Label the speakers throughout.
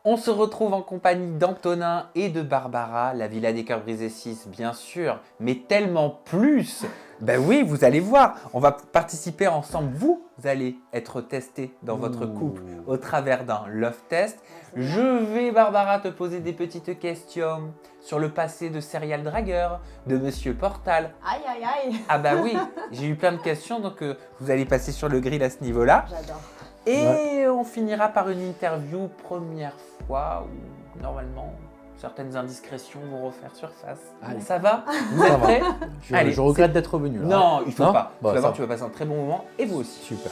Speaker 1: On se retrouve en compagnie d'Antonin et de Barbara, la Villa des Cœurs Brisés 6, bien sûr, mais tellement plus. Ben oui, vous allez voir, on va participer ensemble. Vous allez être testé dans votre couple au travers d'un love test. Je vais, Barbara, te poser des petites questions sur le passé de Serial Draguer, de Monsieur Portal.
Speaker 2: Aïe, aïe, aïe.
Speaker 1: Ah bah oui, j'ai eu plein de questions, donc vous allez passer sur le grill à ce niveau-là.
Speaker 2: J'adore.
Speaker 1: Et on finira par une interview première fois où normalement certaines indiscrétions vont refaire surface.
Speaker 3: Allez.
Speaker 1: Ça va? Vous êtes prêts? Allez,
Speaker 3: Je regrette d'être venu. Là.
Speaker 1: Non, il faut
Speaker 3: Non
Speaker 1: pas.
Speaker 3: Bon,
Speaker 1: Tu vas voir,
Speaker 3: ça
Speaker 1: tu vas passer un très bon moment et vous aussi.
Speaker 3: Super.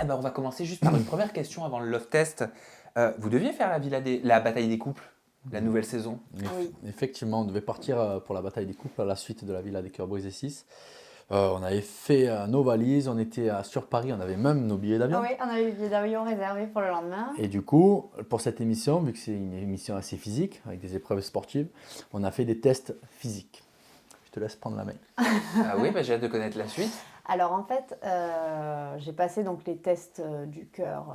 Speaker 1: Eh ben, on va commencer juste par une première question avant le love test. Vous deviez faire la bataille des couples, la nouvelle saison.
Speaker 2: Oui.
Speaker 3: Effectivement, on devait partir pour la bataille des couples à la suite de la Villa des Cœurs Brisés 6. On avait fait nos valises, on était sur Paris, on avait même nos billets d'avion.
Speaker 2: Ah oui, on avait le billet d'avion réservé pour le lendemain.
Speaker 3: Et du coup, pour cette émission, vu que c'est une émission assez physique, avec des épreuves sportives, on a fait des tests physiques. Je te laisse prendre la main.
Speaker 1: Ah oui, bah, j'ai hâte de connaître la suite.
Speaker 2: Alors en fait, j'ai passé donc les tests du cœur,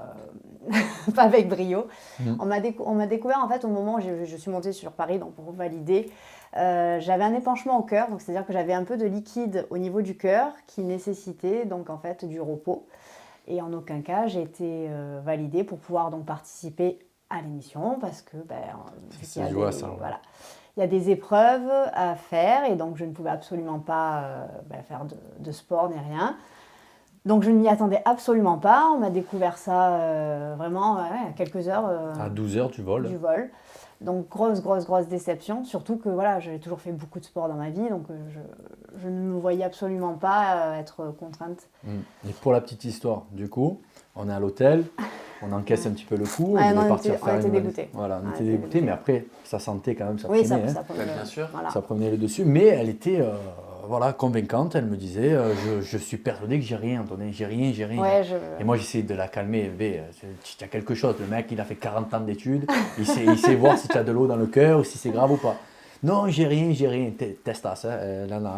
Speaker 2: pas avec brio.
Speaker 3: Mhm.
Speaker 2: On m'a découvert en fait au moment où je suis montée sur Paris donc pour valider. J'avais un épanchement au cœur, donc c'est-à-dire que j'avais un peu de liquide au niveau du cœur qui nécessitait donc en fait du repos. Et en aucun cas j'ai été validée pour pouvoir donc participer à l'émission parce que vu qu'il y a
Speaker 3: joue à
Speaker 2: des-
Speaker 3: ça, ouais.
Speaker 2: voilà. Il y a des épreuves à faire et donc je ne pouvais absolument pas faire de sport ni rien. Donc je ne m'y attendais absolument pas. On m'a découvert ça vraiment à quelques heures
Speaker 3: À 12h du vol.
Speaker 2: du vol. Donc grosse déception. Surtout que voilà, j'avais toujours fait beaucoup de sport dans ma vie, donc je ne me voyais absolument pas être contrainte.
Speaker 3: Et pour la petite histoire, du coup, on est à l'hôtel, on encaisse un petit peu le coup,
Speaker 2: Ouais,
Speaker 3: on
Speaker 2: non,
Speaker 3: est
Speaker 2: on
Speaker 3: parti
Speaker 2: était-
Speaker 3: faire
Speaker 2: on était
Speaker 3: une valise.
Speaker 2: dégoûtés.
Speaker 3: Voilà, on
Speaker 2: On
Speaker 3: était
Speaker 2: était
Speaker 3: dégoûtés,
Speaker 2: dégoûtés.
Speaker 3: mais après, ça sentait quand même, ça
Speaker 2: Oui,
Speaker 3: prenait,
Speaker 2: ça
Speaker 3: hein.
Speaker 2: prenait
Speaker 1: Bien sûr.
Speaker 2: Voilà.
Speaker 3: Ça prenait le dessus, mais elle était convaincante. Elle me disait je suis persuadée que j'ai rien, Antonin, j'ai rien.
Speaker 2: Ouais,
Speaker 3: Et moi, j'essayais de la calmer. Tu as quelque chose. Le mec, il a fait 40 ans d'études. Il sait voir si tu as de l'eau dans le cœur ou si c'est grave ou pas. Non, j'ai rien. Testasse. Hein.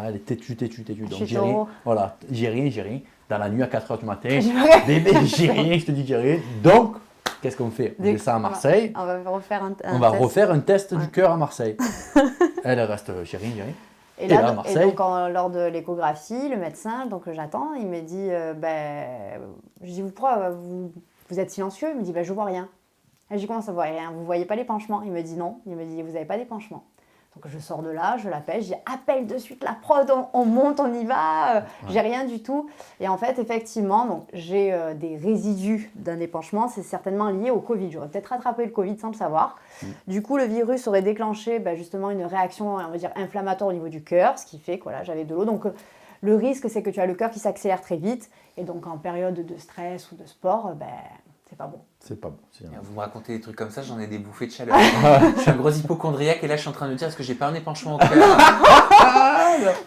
Speaker 3: Elle est têtue. Donc,
Speaker 2: suis
Speaker 3: j'ai rien.
Speaker 2: taureau.
Speaker 3: Voilà, j'ai rien. Dans la nuit à 4h du matin,
Speaker 2: J'ai rien.
Speaker 3: bébé, j'ai rien. Je te dis que j'ai rien. Donc, qu'est-ce qu'on fait? On
Speaker 2: Dès-
Speaker 3: descend à Marseille.
Speaker 2: on va refaire un
Speaker 3: On va
Speaker 2: test.
Speaker 3: refaire un test du
Speaker 2: Ouais.
Speaker 3: cœur à Marseille. Elle reste, j'ai rien.
Speaker 2: Et
Speaker 3: Et
Speaker 2: là,
Speaker 3: là, à
Speaker 2: et
Speaker 3: Marseille.
Speaker 2: donc lors de l'échographie, le médecin, donc j'attends, il me dit, je dis, pourquoi vous êtes silencieux? Il me dit, je vois rien. Et je dis, comment ça, vous voyez rien? Vous voyez pas l'épanchement? Il me dit non. Il me dit, vous n'avez pas d'épanchement. Donc je sors de là, je l'appelle, je dis, appelle de suite la prod, on monte, on y va. J'ai rien du tout. Et en fait, effectivement, donc j'ai des résidus d'un épanchement. C'est certainement lié au Covid. J'aurais peut-être attrapé le Covid sans le savoir. Du coup, le virus aurait déclenché justement une réaction, on va dire, inflammatoire au niveau du cœur, ce qui fait que voilà, j'avais de l'eau. Donc, le risque, c'est que tu as le cœur qui s'accélère très vite. Et donc, en période de stress ou de sport, c'est pas bon.
Speaker 3: C'est pas bon.
Speaker 1: Vous me racontez des trucs comme ça, j'en ai des bouffées de chaleur. Je suis un gros hypochondriaque et là je suis en train de me dire est-ce que j'ai pas un épanchement au cœur?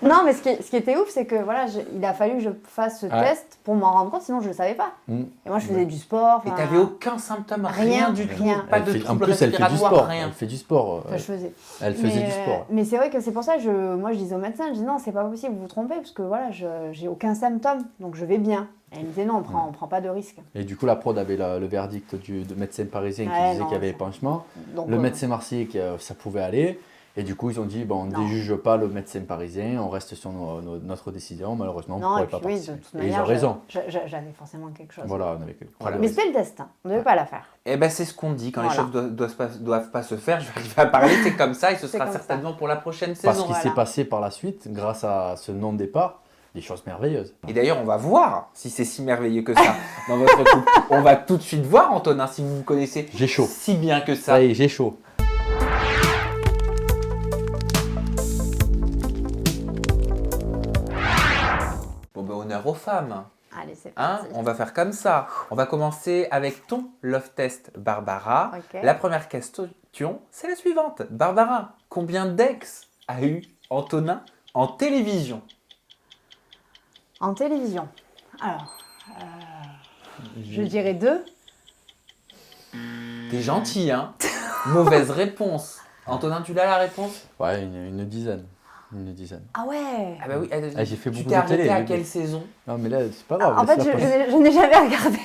Speaker 2: Non, mais ce qui était ouf, c'est que voilà, il a fallu que je fasse ce test pour m'en rendre compte, sinon je ne le savais pas.
Speaker 3: Mm.
Speaker 2: Et moi, je faisais du sport.
Speaker 1: Et
Speaker 2: enfin,
Speaker 1: t'avais aucun symptôme,
Speaker 2: Rien,
Speaker 1: du tout,
Speaker 2: rien.
Speaker 1: pas de
Speaker 3: En
Speaker 1: trouble
Speaker 3: plus, elle fait du
Speaker 1: respiratoire,
Speaker 3: sport.
Speaker 1: rien.
Speaker 3: Elle fait du sport.
Speaker 2: enfin, je faisais.
Speaker 3: Elle faisait
Speaker 2: mais,
Speaker 3: du sport.
Speaker 2: Mais c'est vrai que c'est pour ça que moi je disais au médecin, je dis non, c'est pas possible, vous vous trompez, parce que voilà, j'ai aucun symptôme, donc je vais bien. Et il me disait non, on prend pas de risque.
Speaker 3: Et du coup, la prod avait le verdict du médecin parisien qui
Speaker 2: Ouais,
Speaker 3: disait
Speaker 2: non,
Speaker 3: qu'il y avait
Speaker 2: ça-
Speaker 3: épanchement.
Speaker 2: Donc,
Speaker 3: Le médecin marseillais, ça pouvait aller. Et du coup, ils ont dit on ne
Speaker 2: Non.
Speaker 3: déjuge pas le médecin parisien, on reste sur notre décision. Malheureusement, on ne
Speaker 2: non,
Speaker 3: pourrait
Speaker 2: et puis
Speaker 3: pas
Speaker 2: oui,
Speaker 3: participer.
Speaker 2: de toute
Speaker 3: Et ils
Speaker 2: manière,
Speaker 3: ont raison.
Speaker 2: j'avais forcément quelque chose.
Speaker 3: Voilà, on avait
Speaker 1: Voilà.
Speaker 2: Mais c'était le destin, on ne devait pas la faire.
Speaker 1: Eh ben c'est ce qu'on dit, quand
Speaker 2: Voilà.
Speaker 1: les choses doivent pas se faire, je vais arriver à parler, c'est comme ça et ce
Speaker 2: C'est
Speaker 1: sera
Speaker 2: comme ça.
Speaker 1: certainement pour la prochaine
Speaker 3: Parce
Speaker 1: saison.
Speaker 3: qu'il
Speaker 2: voilà.
Speaker 3: s'est passé par la suite, grâce à ce non-départ, des choses merveilleuses.
Speaker 1: Et d'ailleurs, on va voir si c'est si merveilleux que ça dans votre couple. On va tout de suite voir, Antonin, si vous me connaissez
Speaker 3: J'ai chaud.
Speaker 1: si bien que ça.
Speaker 3: Ça y est, j'ai chaud.
Speaker 1: Bon ben honneur aux femmes.
Speaker 2: Allez, c'est
Speaker 1: Hein,
Speaker 2: parti.
Speaker 1: on va faire comme ça. On va commencer avec ton love test, Barbara.
Speaker 2: Ok.
Speaker 1: La première question, c'est la suivante. Barbara, combien d'ex a eu Antonin en télévision?
Speaker 2: En télévision. Alors, je dirais 2.
Speaker 1: T'es gentil, hein? Mauvaise réponse. Antonin, tu l'as la réponse?
Speaker 3: Ouais, une dizaine. Une dizaine.
Speaker 2: Ah ouais.
Speaker 1: Ah bah oui,
Speaker 3: J'ai fait
Speaker 1: tu
Speaker 3: beaucoup
Speaker 1: t'es
Speaker 3: de
Speaker 1: arrêté
Speaker 3: télé.
Speaker 1: à
Speaker 3: mais-
Speaker 1: quelle saison?
Speaker 3: Non, mais là, c'est pas grave.
Speaker 2: En fait, je n'ai jamais regardé.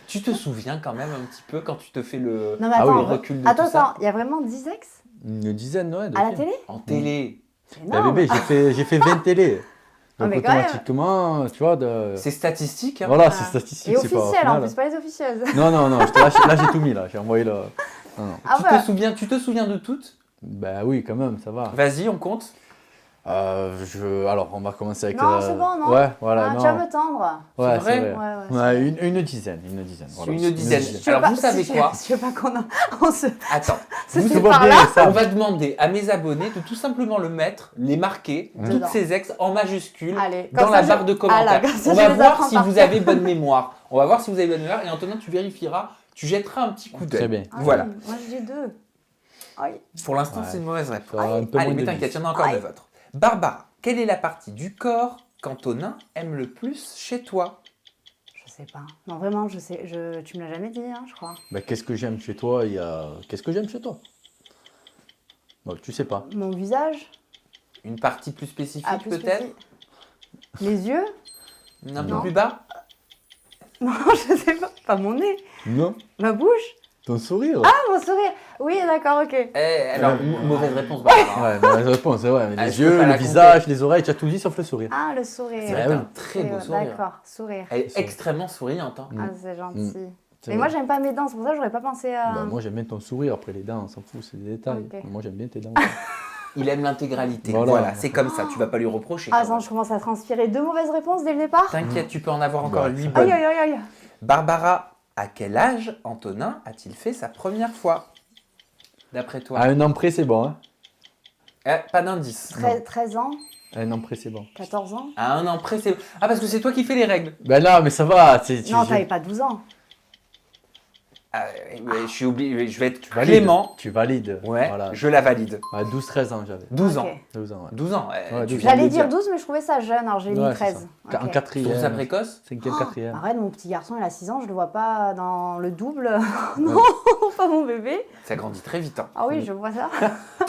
Speaker 1: Tu te souviens quand même un petit peu quand tu te fais le,
Speaker 2: Non, mais
Speaker 3: Ah
Speaker 2: attends,
Speaker 3: oui,
Speaker 1: le recul de
Speaker 2: attends,
Speaker 1: tout ça
Speaker 2: il y a vraiment 10 ex
Speaker 3: Une dizaine, ouais. de
Speaker 2: à la
Speaker 3: films.
Speaker 2: télé?
Speaker 1: en télé?
Speaker 2: C'est
Speaker 3: Bah,
Speaker 2: énorme.
Speaker 3: bébé, j'ai fait 20 télés.
Speaker 2: Ah,
Speaker 3: Donc
Speaker 2: mais quand même.
Speaker 3: automatiquement, tu vois,
Speaker 1: C'est statistique. Hein.
Speaker 3: voilà,
Speaker 2: Ah.
Speaker 3: c'est statistique.
Speaker 2: Et
Speaker 3: c'est pas, au
Speaker 2: officiel, en
Speaker 3: final.
Speaker 2: plus, pas les officieuses.
Speaker 3: Non, là, j'ai tout mis, là. J'ai envoyé le... Non, non.
Speaker 2: Ah bah,
Speaker 1: Tu te souviens de toutes?
Speaker 3: Bah oui, quand même, ça va.
Speaker 1: Vas-y, on compte.
Speaker 3: Alors, on va commencer avec...
Speaker 2: Non, c'est bon, non
Speaker 3: Ouais, voilà,
Speaker 2: ah,
Speaker 3: non.
Speaker 2: tu vas me tendre.
Speaker 3: Ouais,
Speaker 1: C'est vrai
Speaker 3: c'est vrai.
Speaker 2: Ouais,
Speaker 3: Ouais,
Speaker 2: c'est
Speaker 3: une dizaine, voilà.
Speaker 1: Une dizaine.
Speaker 2: Tu veux
Speaker 1: Alors,
Speaker 2: pas-
Speaker 1: vous savez
Speaker 2: si
Speaker 1: quoi?
Speaker 2: Tu veux pas on se
Speaker 1: Attends,
Speaker 2: se
Speaker 3: Vous
Speaker 2: sépare
Speaker 3: savez,
Speaker 2: là
Speaker 3: ça.
Speaker 1: on va demander à mes abonnés de tout simplement le mettre, les marquer, toutes
Speaker 2: Dedans.
Speaker 1: ces ex en majuscules,
Speaker 2: Allez,
Speaker 1: dans
Speaker 2: comme
Speaker 1: la
Speaker 2: ça,
Speaker 1: barre
Speaker 2: je-
Speaker 1: de commentaires.
Speaker 2: Ah là, comme ça,
Speaker 1: On
Speaker 2: je
Speaker 1: va
Speaker 2: les
Speaker 1: voir
Speaker 2: apprends
Speaker 1: si
Speaker 2: par
Speaker 1: vous
Speaker 2: cœur.
Speaker 1: avez bonne mémoire. On va voir si vous avez bonne mémoire et Antonin, tu vérifieras, tu jetteras un petit coup d'œil.
Speaker 3: Très bien.
Speaker 2: Ah
Speaker 1: Voilà.
Speaker 2: oui, moi, je dis 2. Oui.
Speaker 1: Pour l'instant,
Speaker 3: Ouais.
Speaker 1: c'est une mauvaise réponse.
Speaker 3: Ça va un peu
Speaker 1: Allez,
Speaker 3: moins
Speaker 1: mais
Speaker 3: de
Speaker 1: t'inquiète,
Speaker 3: 10.
Speaker 1: il y en a encore
Speaker 2: Aïe.
Speaker 1: de vôtres. Barbara, quelle est la partie du corps qu'Antonin aime le plus chez toi?
Speaker 2: Je sais pas. Non, vraiment, je sais. Tu me l'as jamais dit, hein, je crois.
Speaker 3: Bah, qu'est-ce que j'aime chez toi? Qu'est-ce que j'aime chez toi? Bon, tu sais pas.
Speaker 2: Mon visage.
Speaker 1: Une partie plus spécifique
Speaker 2: Ah, plus
Speaker 1: peut-être?
Speaker 2: petit. Les yeux.
Speaker 1: Un peu
Speaker 2: Non.
Speaker 1: plus bas?
Speaker 2: Non, je sais pas. Pas mon nez.
Speaker 3: Non.
Speaker 2: Ma bouche.
Speaker 3: Ton sourire?
Speaker 2: Ah, mon sourire. Oui, d'accord, ok.
Speaker 1: Alors, mauvaise réponse, Barbara.
Speaker 3: Ouais, mauvaise réponse, c'est vrai. Mais
Speaker 1: Ah,
Speaker 3: les
Speaker 1: je peux
Speaker 3: yeux,
Speaker 1: pas
Speaker 3: le
Speaker 1: la
Speaker 3: visage, les oreilles, tu as tout dit sauf le sourire.
Speaker 2: Ah, le sourire.
Speaker 1: C'est vrai,
Speaker 3: Ah
Speaker 1: t'as
Speaker 3: oui.
Speaker 1: un très beau sourire.
Speaker 2: D'accord, sourire.
Speaker 1: Elle est
Speaker 3: Sourire.
Speaker 1: extrêmement souriante. Hein.
Speaker 2: Ah, c'est gentil.
Speaker 3: C'est
Speaker 2: Mais
Speaker 3: vrai.
Speaker 2: moi, j'aime pas mes dents, c'est pour ça que j'aurais pas pensé à.
Speaker 3: Bah, moi j'aime bien ton sourire, après les dents, on s'en fout, c'est des détails.
Speaker 2: Ok.
Speaker 3: Moi j'aime bien tes dents.
Speaker 1: Il aime l'intégralité.
Speaker 3: Voilà.
Speaker 1: Voilà, c'est comme ça, tu vas pas lui reprocher.
Speaker 2: Ah,
Speaker 1: quand
Speaker 2: attends,
Speaker 1: même.
Speaker 2: je commence à transpirer 2 mauvaises réponses dès le départ.
Speaker 1: T'inquiète, tu peux en avoir encore
Speaker 3: Bah,
Speaker 1: 8
Speaker 3: ça
Speaker 1: bonnes.
Speaker 2: Aïe, aïe, aïe, aïe.
Speaker 1: Barbara, à quel âge Antonin a-t-il fait sa première fois? D'après toi?
Speaker 3: À un an près, c'est bon. Hein.
Speaker 1: Pas d'indice.
Speaker 2: 13 ans,
Speaker 3: À un an près, c'est bon.
Speaker 2: 14 ans.
Speaker 1: À un an près, c'est... Ah, parce que c'est toi qui fais les règles.
Speaker 3: Ben là, mais ça va.
Speaker 2: Non, t'avais pas 12 ans.
Speaker 1: Ah, mais je suis obligé, je vais être
Speaker 3: valides.
Speaker 1: clément.
Speaker 3: Tu valides.
Speaker 1: Ouais,
Speaker 3: Voilà.
Speaker 1: je la valide.
Speaker 3: À 12-13 ans, j'avais.
Speaker 1: 12 ans.
Speaker 2: Ok.
Speaker 3: 12 ans, ouais.
Speaker 1: 12 ans.
Speaker 3: Ouais,
Speaker 1: Tu
Speaker 3: 12
Speaker 1: viens de
Speaker 2: J'allais
Speaker 1: le
Speaker 2: dire 12, mais je trouvais ça jeune, alors j'ai mis
Speaker 3: Ouais, c'est
Speaker 2: 13.
Speaker 3: ça. En
Speaker 2: Ok.
Speaker 1: Tu trouves ça
Speaker 3: quatrième.
Speaker 1: précoce?
Speaker 3: 5e, 4e.
Speaker 2: Arrête, mon petit garçon, il a 6 ans, je le vois pas dans le double. Non, pas mon bébé.
Speaker 1: Ça grandit très vite. Hein.
Speaker 2: Ah oui, je vois ça.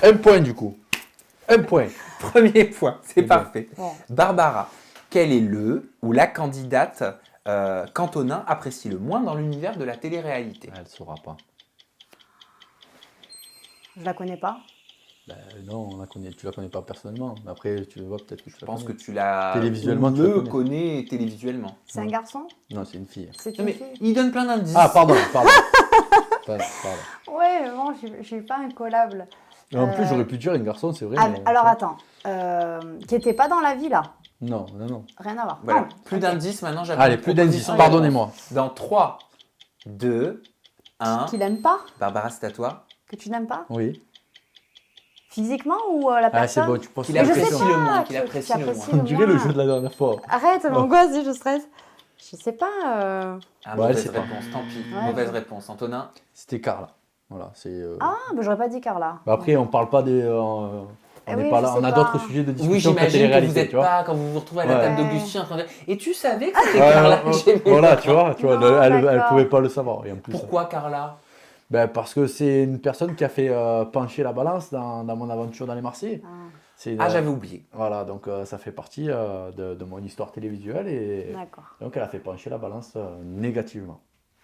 Speaker 3: Un point du coup. Un point.
Speaker 1: Premier point, c'est
Speaker 3: bon.
Speaker 1: parfait.
Speaker 2: Bon.
Speaker 1: Barbara, quel est le ou la candidate qu'Antonin apprécie le moins dans l'univers de la télé-réalité?
Speaker 3: Elle saura pas.
Speaker 2: Je la connais pas.
Speaker 3: Ben, non, tu la connais pas personnellement. Mais après, tu vois peut-être que
Speaker 1: Je pense que tu la
Speaker 3: Télévisuellement, tu
Speaker 1: le
Speaker 3: la connais.
Speaker 1: connais télévisuellement.
Speaker 2: C'est un
Speaker 3: Ouais.
Speaker 2: garçon?
Speaker 3: Non, c'est une fille.
Speaker 2: C'est
Speaker 1: Non,
Speaker 2: une
Speaker 1: mais
Speaker 2: fille?
Speaker 1: il donne plein d'indices.
Speaker 3: Ah, pardon. Pardon.
Speaker 2: Ouais, mais bon, je suis pas incollable.
Speaker 3: En plus, j'aurais pu dire un garçon, c'est vrai.
Speaker 2: Ah,
Speaker 3: mais-
Speaker 2: alors attends, qui était pas dans la vie là?
Speaker 3: Non.
Speaker 2: Rien à voir.
Speaker 1: Voilà,
Speaker 2: Non.
Speaker 1: plus
Speaker 2: Ok.
Speaker 1: d'indices maintenant. j'avais
Speaker 3: Allez,
Speaker 1: une
Speaker 3: plus d'indices,
Speaker 1: proposition.
Speaker 3: pardonnez-moi.
Speaker 1: Dans 3, 2, 1.
Speaker 2: Qu'il aime pas?
Speaker 1: Barbara, c'est à toi.
Speaker 2: Que tu n'aimes pas?
Speaker 3: Oui.
Speaker 2: Physiquement ou la
Speaker 3: Ah, c'est
Speaker 2: personne?
Speaker 3: bon, tu penses
Speaker 1: Qu'il
Speaker 3: à la
Speaker 2: Mais je sais
Speaker 1: apprécie
Speaker 3: question.
Speaker 1: le moins,
Speaker 2: pas,
Speaker 1: qu'il
Speaker 2: qui
Speaker 1: apprécie le
Speaker 2: apprécie
Speaker 1: moins.
Speaker 3: On dirait le
Speaker 2: moins.
Speaker 3: jeu de la dernière fois.
Speaker 2: Arrête,
Speaker 3: Oh.
Speaker 2: m'angoisse, si je stresse. Je sais pas.
Speaker 1: Ah,
Speaker 3: Ouais,
Speaker 1: mauvaise
Speaker 3: c'est pas.
Speaker 1: réponse, tant pis.
Speaker 2: Ouais.
Speaker 1: Mauvaise réponse. Antonin,
Speaker 3: C'était Carla. Voilà, c'est.
Speaker 2: Ah, bah j'aurais pas dit Carla.
Speaker 3: Bah, après, on parle pas des. On
Speaker 2: Eh
Speaker 3: n'est
Speaker 2: oui,
Speaker 3: pas
Speaker 2: je
Speaker 3: là,
Speaker 2: sais
Speaker 3: on a
Speaker 2: pas.
Speaker 3: d'autres sujets de
Speaker 1: oui,
Speaker 3: discussion que la
Speaker 1: j'imagine que vous
Speaker 3: télé-réalité,
Speaker 1: n'êtes
Speaker 3: tu vois.
Speaker 1: pas, quand vous vous retrouvez à la
Speaker 3: Ouais.
Speaker 1: table
Speaker 2: Ouais.
Speaker 1: d'Augustin en train de dire Et tu savais que c'était
Speaker 3: Ouais,
Speaker 1: Carla
Speaker 3: ouais,
Speaker 1: J'ai-
Speaker 3: voilà, tu vois,
Speaker 2: Non,
Speaker 3: elle
Speaker 2: d'accord.
Speaker 3: pouvait pas le savoir. Et en plus,
Speaker 1: Pourquoi Carla?
Speaker 3: ben, parce que c'est une personne qui a fait pencher la balance dans mon aventure dans les Marseillais.
Speaker 2: Ah,
Speaker 3: C'est,
Speaker 1: Ah, j'avais oublié.
Speaker 3: Voilà, donc ça fait partie de mon histoire télévisuelle et
Speaker 2: d'accord.
Speaker 3: donc elle a fait pencher la balance négativement.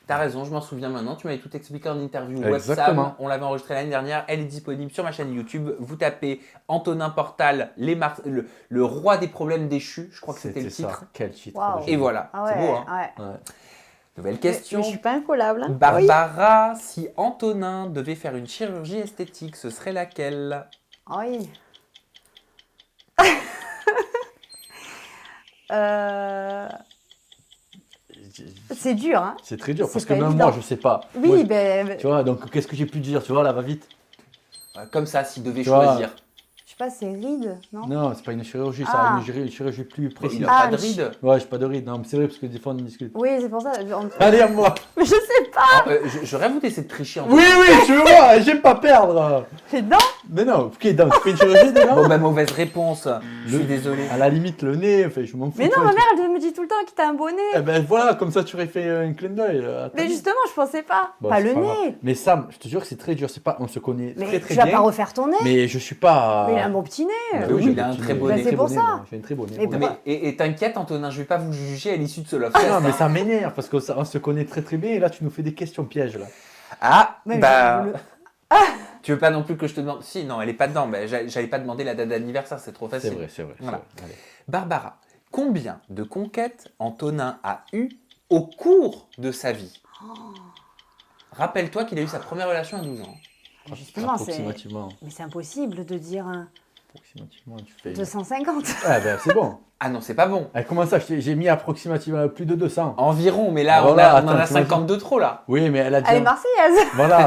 Speaker 1: T'as raison, je m'en souviens maintenant. Tu m'avais tout expliqué en interview
Speaker 3: Exactement.
Speaker 1: WhatsApp. On l'avait enregistré l'année dernière. Elle est disponible sur ma chaîne YouTube. Vous tapez Antonin Portal, le roi des problèmes déchus. Je crois que c'était le
Speaker 3: ça.
Speaker 1: titre.
Speaker 3: Quel titre.
Speaker 2: Waouh.
Speaker 3: déjà.
Speaker 1: Et voilà.
Speaker 2: Ah ouais,
Speaker 1: C'est beau, hein.
Speaker 2: ouais.
Speaker 3: Ouais.
Speaker 1: Nouvelle
Speaker 2: Mais
Speaker 1: question.
Speaker 2: je suis pas incollable. Hein.
Speaker 1: Barbara, si Antonin devait faire une chirurgie esthétique, ce serait laquelle?
Speaker 2: Oui. Euh, C'est dur, hein.
Speaker 3: C'est très dur
Speaker 2: C'est
Speaker 3: parce que
Speaker 2: pas
Speaker 3: même
Speaker 2: évident.
Speaker 3: moi je sais pas.
Speaker 2: Oui,
Speaker 3: Moi,
Speaker 2: ben,
Speaker 3: tu vois, donc qu'est-ce que j'ai pu dire, tu vois, là va vite.
Speaker 1: Comme ça, s'il devait
Speaker 3: Tu vois,
Speaker 1: choisir.
Speaker 2: je sais pas, c'est ride, non?
Speaker 3: Non, c'est pas une chirurgie, ça,
Speaker 2: Ah.
Speaker 3: une chirurgie plus
Speaker 1: Il
Speaker 3: précise.
Speaker 1: n'a
Speaker 2: Ah,
Speaker 1: pas de
Speaker 2: mais
Speaker 1: rides.
Speaker 3: Ouais, j'ai pas de ride, non, mais c'est vrai parce que des fois on en discute.
Speaker 2: Oui, c'est pour ça.
Speaker 3: Allez à moi.
Speaker 2: Mais je sais pas.
Speaker 1: Ah, je rêve où t'essaies de tricher en
Speaker 3: Oui, tu vois, j'aime pas perdre.
Speaker 2: Les dents?
Speaker 3: Mais non, ok, donc tu fais une chirurgie déjà.
Speaker 1: Bon, bah, mauvaise réponse. Je suis
Speaker 3: Le-
Speaker 1: désolé.
Speaker 3: À la limite, le nez, enfin, je m'en fous.
Speaker 2: Mais
Speaker 3: tu
Speaker 2: non,
Speaker 3: vois,
Speaker 2: ma mère, elle me dit tout le temps qu'il t'a un bonnet.
Speaker 3: Eh ben voilà, comme ça tu aurais fait un clin d'œil. à ta
Speaker 2: Mais
Speaker 3: vie.
Speaker 2: justement, je pensais pas.
Speaker 3: Bon,
Speaker 2: pas
Speaker 3: c'est
Speaker 2: le
Speaker 3: grave.
Speaker 2: nez.
Speaker 3: Mais Sam, je te jure que c'est très dur, c'est pas, on se connaît
Speaker 2: Mais
Speaker 3: très
Speaker 2: tu
Speaker 3: très
Speaker 2: vas
Speaker 3: bien.
Speaker 2: pas refaire ton nez.
Speaker 3: Mais je suis pas.
Speaker 2: Mais a un bon petit nez.
Speaker 1: Oui, il a un très beau
Speaker 2: Bah,
Speaker 1: nez.
Speaker 2: c'est pour ça.
Speaker 3: J'ai un très beau nez.
Speaker 2: Mais
Speaker 3: Ouais.
Speaker 1: Non, et t'inquiète, Antonin, je vais pas vous juger à l'issue de ce love test.
Speaker 3: Non, mais
Speaker 1: hein.
Speaker 3: ça m'énerve parce qu'on se connaît très très bien et là tu nous fais des questions pièges là.
Speaker 1: Ah,
Speaker 2: Mais
Speaker 1: bah.
Speaker 2: je le-
Speaker 1: Tu veux pas non plus que je te demande. Si, non, elle est pas dedans. Mais j'allais pas demander la date d'anniversaire, c'est trop facile.
Speaker 3: C'est vrai.
Speaker 1: Voilà.
Speaker 3: Allez.
Speaker 1: Barbara, combien de conquêtes Antonin a eu au cours de sa vie? Rappelle-toi qu'il a eu sa première relation à 12 ans.
Speaker 2: Justement, c'est.
Speaker 3: Approximativement.
Speaker 2: Mais c'est impossible de dire
Speaker 3: Approximativement, tu fais.
Speaker 2: 250.
Speaker 3: Ah ben c'est bon.
Speaker 1: Ah non, c'est pas bon.
Speaker 3: Eh, comment ça, j'ai mis approximativement plus de 200.
Speaker 1: Environ, mais là,
Speaker 3: Ah, voilà,
Speaker 1: on en a
Speaker 3: attends,
Speaker 1: 50 de trop là.
Speaker 3: Oui, mais elle a dit.
Speaker 2: Elle est marseillaise.
Speaker 3: Voilà.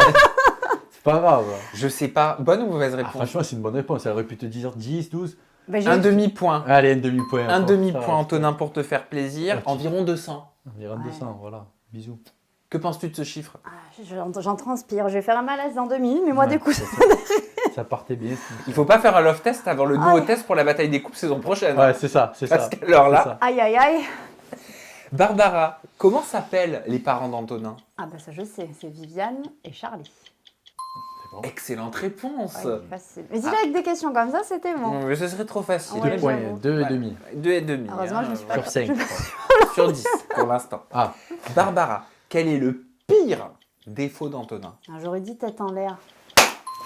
Speaker 3: C'est pas grave.
Speaker 1: Je sais pas. Bonne ou mauvaise
Speaker 3: Ah,
Speaker 1: réponse?
Speaker 3: franchement, c'est une bonne réponse. Elle aurait pu te dire 10, 12.
Speaker 2: Bah,
Speaker 1: Un demi-point.
Speaker 3: Allez, un demi-point.
Speaker 1: Un
Speaker 3: encore.
Speaker 1: demi-point,
Speaker 3: Ça,
Speaker 1: Antonin, pour te faire plaisir.
Speaker 3: Ok.
Speaker 1: Environ 200.
Speaker 3: On dirait
Speaker 2: Ouais.
Speaker 3: 200, voilà. Bisous.
Speaker 1: Que penses-tu de ce chiffre?
Speaker 2: Ah, j'en transpire. Je vais faire un malaise dans 2 minutes, mais moi,
Speaker 3: Ouais,
Speaker 2: du coup.
Speaker 3: ça partait bien.
Speaker 1: Il faut pas faire un love test avant le nouveau
Speaker 2: Ah.
Speaker 1: test pour la bataille des coupes saison prochaine.
Speaker 3: Ouais, c'est ça, c'est ça.
Speaker 1: Parce qu'alors là,
Speaker 3: C'est ça.
Speaker 2: Aïe, aïe, aïe.
Speaker 1: Barbara, comment s'appellent les parents d'Antonin?
Speaker 2: Ah, bah, ça, je sais. C'est Viviane et Charlie.
Speaker 3: C'est bon.
Speaker 1: Excellente réponse.
Speaker 2: Ouais, facile. Mais si j'avais que des questions comme ça, c'était bon.
Speaker 1: Mais ce serait trop facile.
Speaker 2: Ouais,
Speaker 3: 2 points,
Speaker 2: j'avoue.
Speaker 3: 2 et
Speaker 1: Ouais.
Speaker 3: demi.
Speaker 1: 2 et demi.
Speaker 2: Heureusement, je me suis pas-
Speaker 3: Sur 5.
Speaker 1: Sur 10 pour l'instant.
Speaker 3: Ah,
Speaker 1: Barbara, quel est le pire défaut d'Antonin?
Speaker 2: Ah, j'aurais dit tête en l'air.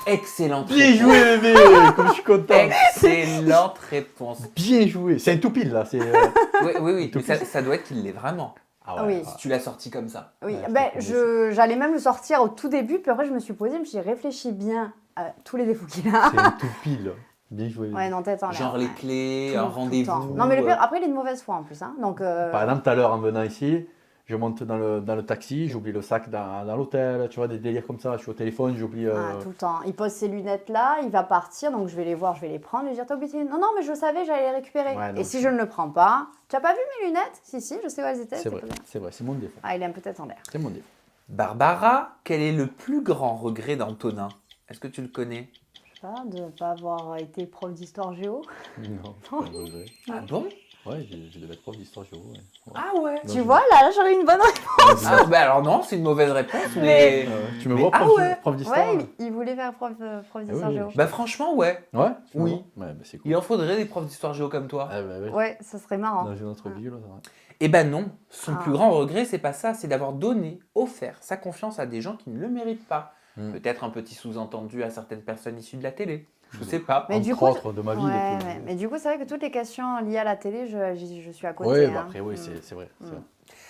Speaker 1: Excellente
Speaker 3: bien
Speaker 1: réponse.
Speaker 3: joué, bébé. Comme je suis content.
Speaker 1: Excellente réponse.
Speaker 3: Bien joué. C'est un tout pile là. C'est,
Speaker 1: Oui, oui, oui.
Speaker 3: Tout
Speaker 1: Mais ça doit être qu'il l'est vraiment.
Speaker 3: Ah
Speaker 2: Oui.
Speaker 1: Si tu l'as sorti comme ça.
Speaker 2: Oui,
Speaker 3: Ouais,
Speaker 2: ben,
Speaker 3: c'est
Speaker 2: j'allais même le sortir au tout début, puis après je me suis posée, je me suis dit, réfléchis bien à tous les défauts qu'il a.
Speaker 3: C'est un tout pile. Bien joué.
Speaker 2: Ouais, non, tête en l'air.
Speaker 1: Genre les
Speaker 2: ouais.
Speaker 1: clés,
Speaker 2: Tout-
Speaker 1: un
Speaker 2: tout le
Speaker 1: rendez-vous.
Speaker 2: temps. Non, mais le pire, après il est de mauvaise foi en plus. Hein, donc,
Speaker 3: Par exemple, tout à l'heure en venant ici, je monte dans le taxi, j'oublie le sac dans l'hôtel, tu vois, des délires comme ça. Je suis au téléphone, j'oublie.
Speaker 2: ah, tout le temps. Il pose ses lunettes là, il va partir, donc je vais les voir, je vais les prendre, lui dire, t'as oublié tes lunettes? Non, non, mais je savais, j'allais les récupérer.
Speaker 3: Ouais,
Speaker 2: Et
Speaker 3: donc
Speaker 2: si
Speaker 3: je-
Speaker 2: je ne le prends pas, tu as pas vu mes lunettes? Si, si, je sais où elles étaient.
Speaker 3: C'est
Speaker 2: c'est
Speaker 3: vrai,
Speaker 2: pas bien.
Speaker 3: c'est mon défaut.
Speaker 2: Ah, il est un peu tête en l'air.
Speaker 3: C'est mon défaut.
Speaker 1: Barbara, quel est le plus grand regret d'Antonin? Est-ce que tu le connais?
Speaker 2: Je sais pas, de ne pas avoir été prof d'histoire géo.
Speaker 3: Non, pas de regret.
Speaker 1: Ah bon?
Speaker 3: Ouais, je devais être prof d'histoire géo. Ouais. Ouais.
Speaker 1: Ah ouais.
Speaker 3: Non,
Speaker 2: Tu
Speaker 3: je-
Speaker 2: vois, là j'aurais une bonne réponse.
Speaker 1: Ah, bah alors non, c'est une mauvaise réponse, mais...
Speaker 3: Tu me
Speaker 1: Mais-
Speaker 3: vois
Speaker 1: ah
Speaker 3: prof,
Speaker 1: ouais.
Speaker 3: prof d'histoire
Speaker 2: Ouais,
Speaker 3: là
Speaker 2: il voulait faire prof d'histoire
Speaker 3: oui,
Speaker 2: géo.
Speaker 1: Bah franchement, ouais.
Speaker 3: Ouais tu me
Speaker 1: Oui.
Speaker 3: vois Ouais, bah, c'est cool.
Speaker 1: Il en faudrait des profs d'histoire géo comme toi.
Speaker 3: Ah, bah, ouais.
Speaker 2: Ouais, ça serait marrant.
Speaker 3: Dans une autre vie, là, c'est vrai.
Speaker 1: Eh ben non, son
Speaker 2: Ah.
Speaker 1: plus grand regret, c'est pas ça, c'est d'avoir donné, offert sa confiance à des gens qui ne le méritent pas.
Speaker 3: Mm.
Speaker 1: Peut-être un petit sous-entendu à certaines personnes issues de la télé. Je sais pas.
Speaker 2: Mais
Speaker 3: Entre
Speaker 2: du coup,
Speaker 3: autres de ma vie.
Speaker 2: Ouais,
Speaker 3: depuis-
Speaker 2: mais du coup, c'est vrai que toutes les questions liées à la télé, je suis à côté.
Speaker 3: Ouais,
Speaker 2: hein.
Speaker 3: bah après, oui,
Speaker 2: Mm.
Speaker 3: c'est vrai. c'est
Speaker 2: Mm.
Speaker 3: vrai.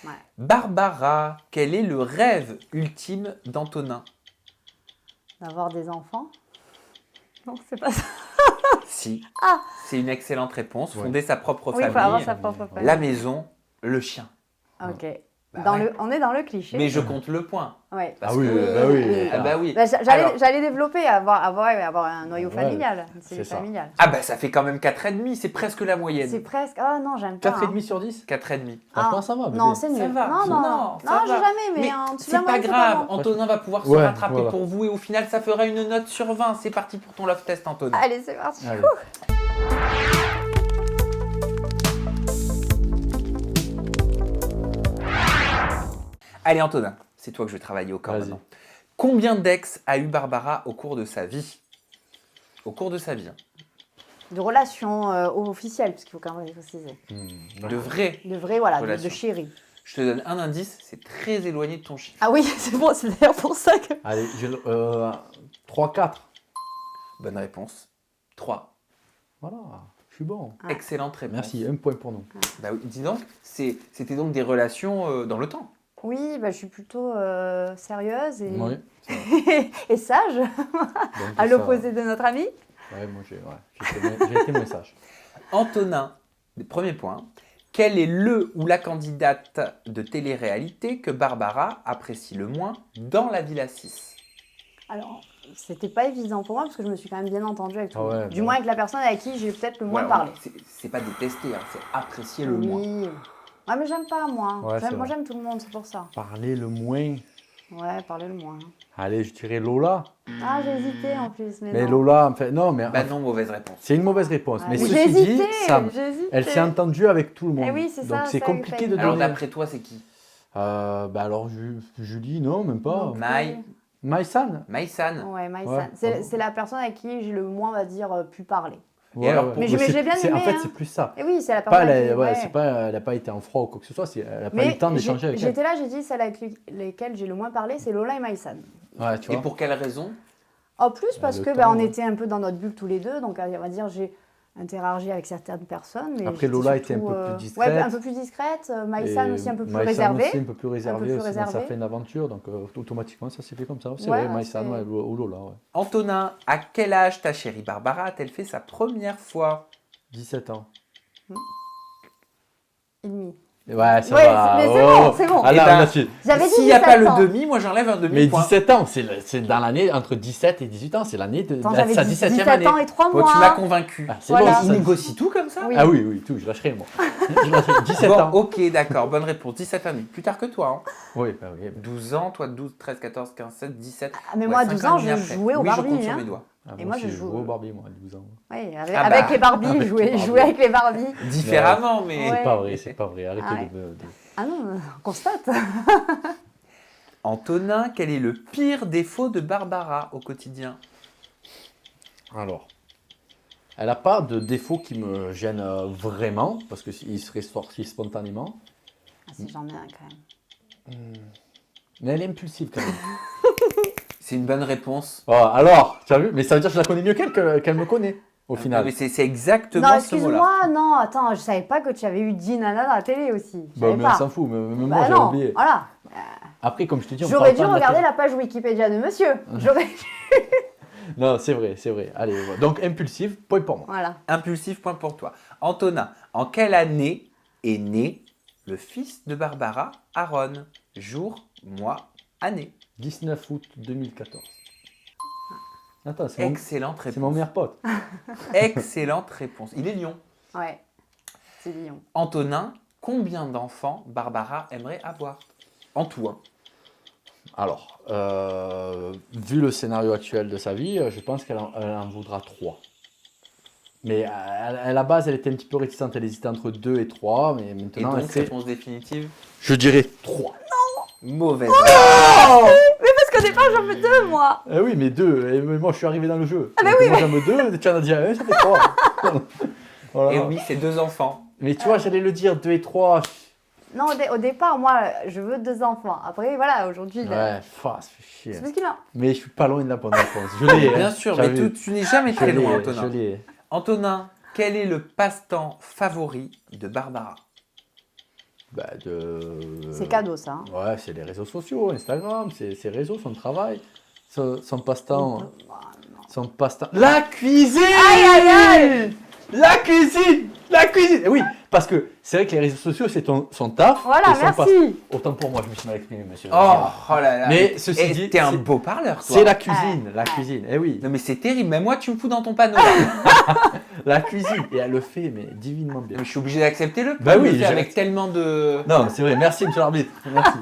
Speaker 2: Ouais.
Speaker 1: Barbara, quel est le rêve ultime d'Antonin?
Speaker 2: D'avoir des enfants. Non, c'est pas ça.
Speaker 1: Si.
Speaker 2: Ah.
Speaker 1: C'est une excellente réponse.
Speaker 3: Ouais.
Speaker 1: Fonder sa propre
Speaker 2: Oui, il faut
Speaker 1: famille,
Speaker 2: avoir sa propre famille.
Speaker 1: la maison, le chien.
Speaker 2: Ok.
Speaker 1: Bah ouais.
Speaker 2: On est dans le cliché.
Speaker 1: Mais je compte le point.
Speaker 2: Ouais.
Speaker 1: Parce
Speaker 3: Ah oui,
Speaker 1: que-
Speaker 3: bah oui.
Speaker 1: Ah bah oui.
Speaker 2: Bah,
Speaker 1: Alors-
Speaker 2: j'allais développer, avoir un noyau
Speaker 3: Ouais,
Speaker 2: familial, une cellule
Speaker 3: c'est ça.
Speaker 2: familiale.
Speaker 1: Ah bah ça fait quand même 4,5, c'est presque la
Speaker 2: C'est
Speaker 1: moyenne.
Speaker 2: presque. Ah non, j'aime pas.
Speaker 3: 4,5 sur 10
Speaker 1: 4,5.
Speaker 3: Franchement, ça va, bébé.
Speaker 2: Non, c'est nul.
Speaker 1: Ça va.
Speaker 2: Non, non,
Speaker 1: Non, ça
Speaker 2: non, j'ai
Speaker 1: va.
Speaker 2: jamais, mais,
Speaker 1: Mais
Speaker 2: en dessous de
Speaker 1: c'est
Speaker 2: la
Speaker 1: pas
Speaker 2: moyenne,
Speaker 1: grave,
Speaker 2: bon.
Speaker 1: Antonin va pouvoir se
Speaker 3: Ouais,
Speaker 1: rattraper
Speaker 3: voilà.
Speaker 1: pour vous et au final ça fera une note sur 20. C'est parti pour ton love test, Antonin.
Speaker 2: Allez, c'est parti.
Speaker 3: Allez.
Speaker 1: Allez Antonin, c'est toi que je vais travailler au corps
Speaker 3: Vas-y.
Speaker 1: maintenant. Combien d'ex a eu Barbara au cours de sa vie? Au cours de sa vie. Hein.
Speaker 2: De relations officielles, parce qu'il faut quand même préciser.
Speaker 1: De vrai.
Speaker 2: De vrai, voilà, de
Speaker 1: Relations.
Speaker 2: chérie.
Speaker 1: Je te donne un indice, c'est très éloigné de ton chiffre.
Speaker 2: Ah oui, c'est bon, c'est d'ailleurs pour ça que.
Speaker 3: Allez, 3, 4.
Speaker 1: Bonne réponse. 3.
Speaker 3: Voilà, je suis bon.
Speaker 2: Ah.
Speaker 1: Excellente réponse.
Speaker 3: Merci, un point pour nous.
Speaker 1: Bah oui, dis donc, c'était donc des relations dans le temps.
Speaker 2: Oui, bah, je suis plutôt sérieuse et,
Speaker 3: Oui.
Speaker 2: et sage,
Speaker 3: Donc,
Speaker 2: à
Speaker 3: ça-
Speaker 2: l'opposé de notre ami.
Speaker 3: Ouais, moi j'ai été moins sage.
Speaker 1: Antonin, premier point. Quel est le ou la candidate de télé-réalité que Barbara apprécie le moins dans la Villa 6?
Speaker 2: Alors, c'était pas évident pour moi parce que je me suis quand même bien entendue avec tout le
Speaker 3: Ah
Speaker 2: monde.
Speaker 3: ouais,
Speaker 2: Du
Speaker 3: bah
Speaker 2: moins avec la personne avec qui j'ai peut-être le moins
Speaker 1: Ouais,
Speaker 2: parlé.
Speaker 1: c'est pas détester, hein, c'est apprécier le moins.
Speaker 2: Oui. Ouais, mais j'aime pas, moi.
Speaker 3: Ouais, c'est
Speaker 2: Moi,
Speaker 3: vrai.
Speaker 2: j'aime tout le monde, c'est pour ça.
Speaker 3: Parler le moins.
Speaker 2: Ouais, parler le moins.
Speaker 3: Allez, je dirais Lola.
Speaker 2: Ah, j'ai hésité en plus, mais
Speaker 3: Mais
Speaker 2: non.
Speaker 3: Lola, en fait, non, mais
Speaker 1: Bah non, mauvaise réponse.
Speaker 3: c'est une mauvaise réponse.
Speaker 2: Ouais,
Speaker 3: Mais
Speaker 2: j'ai
Speaker 3: ceci dit,
Speaker 2: hésité,
Speaker 3: Sam,
Speaker 2: j'ai hésité.
Speaker 3: elle s'est entendue avec tout le monde.
Speaker 2: Eh oui, c'est
Speaker 3: Donc
Speaker 2: ça,
Speaker 3: c'est
Speaker 2: ça,
Speaker 3: compliqué
Speaker 2: ça,
Speaker 3: de
Speaker 2: ça.
Speaker 1: Alors
Speaker 3: donner.
Speaker 1: d'après toi, c'est qui?
Speaker 3: Bah alors, Julie, non, même pas.
Speaker 2: Non.
Speaker 1: Maï,
Speaker 3: Maïsan.
Speaker 1: Maïsan.
Speaker 2: Ouais, Maïsan.
Speaker 3: Ouais.
Speaker 2: C'est la personne avec qui j'ai le moins, on va dire, pu parler.
Speaker 1: Et alors,
Speaker 2: Mais je l'ai bien
Speaker 3: En
Speaker 2: aimé,
Speaker 3: fait,
Speaker 2: hein.
Speaker 3: c'est plus ça.
Speaker 2: Et oui, c'est la
Speaker 3: Pas,
Speaker 2: personne avec qui...
Speaker 3: ouais, c'est pas, elle n'a pas été en froid ou quoi que ce soit, elle n'a pas eu
Speaker 2: Mais
Speaker 3: le temps d'échanger avec elle.
Speaker 2: j'étais là, j'ai dit, celle avec lesquelles j'ai le moins parlé, c'est Lola et Maïsan.
Speaker 3: Ouais, tu
Speaker 1: Et
Speaker 3: vois.
Speaker 1: pour quelle raison?
Speaker 2: En plus, parce
Speaker 3: Le
Speaker 2: que
Speaker 3: temps,
Speaker 2: on
Speaker 3: ouais.
Speaker 2: était un peu dans notre bulle tous les deux, donc on va dire, j'ai interagi avec certaines personnes. Mais
Speaker 3: Après,
Speaker 2: j'étais
Speaker 3: Lola était un
Speaker 2: surtout,
Speaker 3: peu plus discrète.
Speaker 2: Ouais, un peu plus discrète. Maïsan
Speaker 3: Et
Speaker 2: aussi un peu plus
Speaker 3: Maïsan
Speaker 2: réservée.
Speaker 3: aussi un peu plus réservé,
Speaker 2: plus
Speaker 3: aussi, donc ça
Speaker 2: réservé.
Speaker 3: fait une aventure, donc automatiquement ça s'est fait comme ça. C'est
Speaker 2: Ouais,
Speaker 3: vrai, Maïsan
Speaker 2: c'est-
Speaker 3: ou Lola, ouais.
Speaker 1: Antonin, à quel âge ta chérie Barbara a-t-elle fait sa première fois?
Speaker 3: 17 ans.
Speaker 2: Et demi.
Speaker 3: Ouais, ça
Speaker 2: Ouais,
Speaker 3: va.
Speaker 2: mais c'est bon, c'est bon.
Speaker 3: Ah
Speaker 1: Eh
Speaker 3: là,
Speaker 1: ben,
Speaker 3: là, tu-
Speaker 2: J'avais dit
Speaker 1: S'il n'y a
Speaker 2: 17
Speaker 1: pas
Speaker 2: ans.
Speaker 1: le demi, moi j'enlève un
Speaker 3: Mais
Speaker 1: demi-point.
Speaker 3: 17 ans, c'est dans l'année entre 17 et 18 ans, c'est l'année de
Speaker 2: Attends, j'avais
Speaker 3: sa
Speaker 2: 17
Speaker 3: 17e année.
Speaker 2: ans et 3
Speaker 1: Bon,
Speaker 2: mois.
Speaker 1: tu m'as convaincu.
Speaker 3: Ah, c'est
Speaker 2: Voilà.
Speaker 3: bon,
Speaker 1: Il
Speaker 3: ça.
Speaker 1: négocie tout comme ça?
Speaker 2: Oui.
Speaker 3: Ah oui, oui, tout, je lâcherai moi. Je lâcherai 17
Speaker 1: Bon,
Speaker 3: ans.
Speaker 1: ok, d'accord, bonne réponse. 17 années. Plus tard que toi. Hein.
Speaker 3: Oui, bah oui.
Speaker 1: 12 ans, toi 12, 13, 14, 15, 16, 17.
Speaker 2: Ah, mais moi, à 12 ans, je jouais au
Speaker 1: Oui, je
Speaker 2: Barbie.
Speaker 1: compte sur
Speaker 2: hein.
Speaker 1: mes doigts.
Speaker 3: Ah,
Speaker 2: Et moi, je
Speaker 3: aussi,
Speaker 2: joue-
Speaker 3: jouais au Barbie, moi, à 12 ans.
Speaker 2: Oui,
Speaker 1: Ah
Speaker 2: avec
Speaker 1: bah.
Speaker 2: les Barbies,
Speaker 3: Avec
Speaker 2: je
Speaker 3: les
Speaker 2: jouais
Speaker 3: Barbies.
Speaker 2: avec les Barbies.
Speaker 1: Différemment, mais...
Speaker 2: Ouais.
Speaker 3: C'est pas vrai, c'est pas vrai. Arrêtez
Speaker 2: Ah ouais.
Speaker 3: de...
Speaker 2: Ah non, on constate.
Speaker 1: Antonin, quel est le pire défaut de Barbara au quotidien?
Speaker 3: Alors, elle n'a pas de défaut qui me gêne vraiment, parce qu'il serait sorti spontanément.
Speaker 2: Ah, si j'en ai un quand même.
Speaker 3: Mais elle est impulsive quand même.
Speaker 1: C'est une bonne réponse.
Speaker 3: Oh, alors, tu as vu? Mais ça veut dire que je la connais mieux qu'elle me connaît, au final.
Speaker 1: Mais c'est exactement
Speaker 2: Non,
Speaker 1: ce mot-là.
Speaker 2: excuse-moi, non, attends, je savais pas que tu avais eu Dinana dans la télé aussi. Je
Speaker 3: Bah,
Speaker 2: savais
Speaker 3: mais
Speaker 2: pas.
Speaker 3: on s'en fout, même
Speaker 2: Bah
Speaker 3: moi j'ai
Speaker 2: non,
Speaker 3: oublié.
Speaker 2: voilà.
Speaker 3: Après, comme je te dis, on
Speaker 2: J'aurais
Speaker 3: parle
Speaker 2: dû
Speaker 3: pas de
Speaker 2: regarder
Speaker 3: télé.
Speaker 2: la page Wikipédia de monsieur. J'aurais dû.
Speaker 3: Non, c'est vrai, c'est vrai. Allez, voilà. Donc impulsive, point pour moi.
Speaker 2: Voilà.
Speaker 1: Impulsif, point pour toi. Antonin, en quelle année est né le fils de Barbara, Aaron? Jour, mois, année.
Speaker 3: 19 août 2014. Attends, c'est mon
Speaker 1: Excellente réponse.
Speaker 3: meilleur pote.
Speaker 1: Excellente réponse. Il est lion.
Speaker 2: Ouais. C'est Lyon.
Speaker 1: Antonin, combien d'enfants Barbara aimerait avoir? En tout, hein.
Speaker 3: Alors, vu le scénario actuel de sa vie, je pense qu'elle en voudra 3. Mais à la base, elle était un petit peu réticente. Elle hésitait entre 2 et 3. Mais
Speaker 1: Et
Speaker 3: maintenant,
Speaker 1: donc,
Speaker 3: elle sait.
Speaker 1: réponse définitive?
Speaker 3: Je dirais 3.
Speaker 1: Mauvaise.
Speaker 2: Parce qu'au départ, j'en veux deux, moi.
Speaker 3: Eh oui, mais 2. Et moi, je suis arrivé dans le jeu.
Speaker 2: Ah, bah
Speaker 3: Donc,
Speaker 2: oui,
Speaker 3: moi, j'en veux 2. Tu en as dit 1, ça fait 3. Voilà.
Speaker 1: Et oui, c'est 2 enfants.
Speaker 3: Mais tu vois, j'allais le dire 2 et 3.
Speaker 2: Non, au départ, moi, je veux 2 enfants. Après, voilà, aujourd'hui, là,
Speaker 3: Ouais, ça fait chier.
Speaker 2: c'est parce qu'il a.
Speaker 3: Mais je suis pas loin de la bonne réponse. Je l'ai. hein.
Speaker 1: Bien sûr,
Speaker 3: T'as
Speaker 1: mais
Speaker 3: vu.
Speaker 1: tu n'es jamais
Speaker 3: Je
Speaker 1: très loin,
Speaker 3: l'ai,
Speaker 1: Antonin.
Speaker 3: je l'ai.
Speaker 1: Antonin, quel est le passe-temps favori de Barbara?
Speaker 3: Bah,
Speaker 2: C'est cadeau, ça. hein.
Speaker 3: Ouais, c'est les réseaux sociaux, Instagram, c'est ses réseaux, son travail, son passe-temps. Son passe-temps. La cuisine!
Speaker 2: Aïe, aïe,
Speaker 3: La cuisine! La cuisine! Oui, parce que c'est vrai que les réseaux sociaux, c'est son taf.
Speaker 2: Voilà,
Speaker 3: et son
Speaker 2: merci.
Speaker 3: passe- Autant pour moi, je me suis mal exprimé, monsieur.
Speaker 1: Oh là là.
Speaker 3: Mais ceci
Speaker 1: Et
Speaker 3: dit,
Speaker 1: t'es un
Speaker 3: c'est-
Speaker 1: beau parleur, toi.
Speaker 3: C'est la cuisine, la cuisine. Eh oui,
Speaker 1: Non mais c'est terrible, même moi tu me fous dans ton panneau. là.
Speaker 3: la cuisine. Et elle le fait, mais divinement bien.
Speaker 1: Mais je suis obligé d'accepter le
Speaker 3: Bah oui,
Speaker 1: le fait
Speaker 3: j'ai-
Speaker 1: avec tellement de...
Speaker 3: Non, c'est vrai, merci, monsieur l'arbitre. Merci.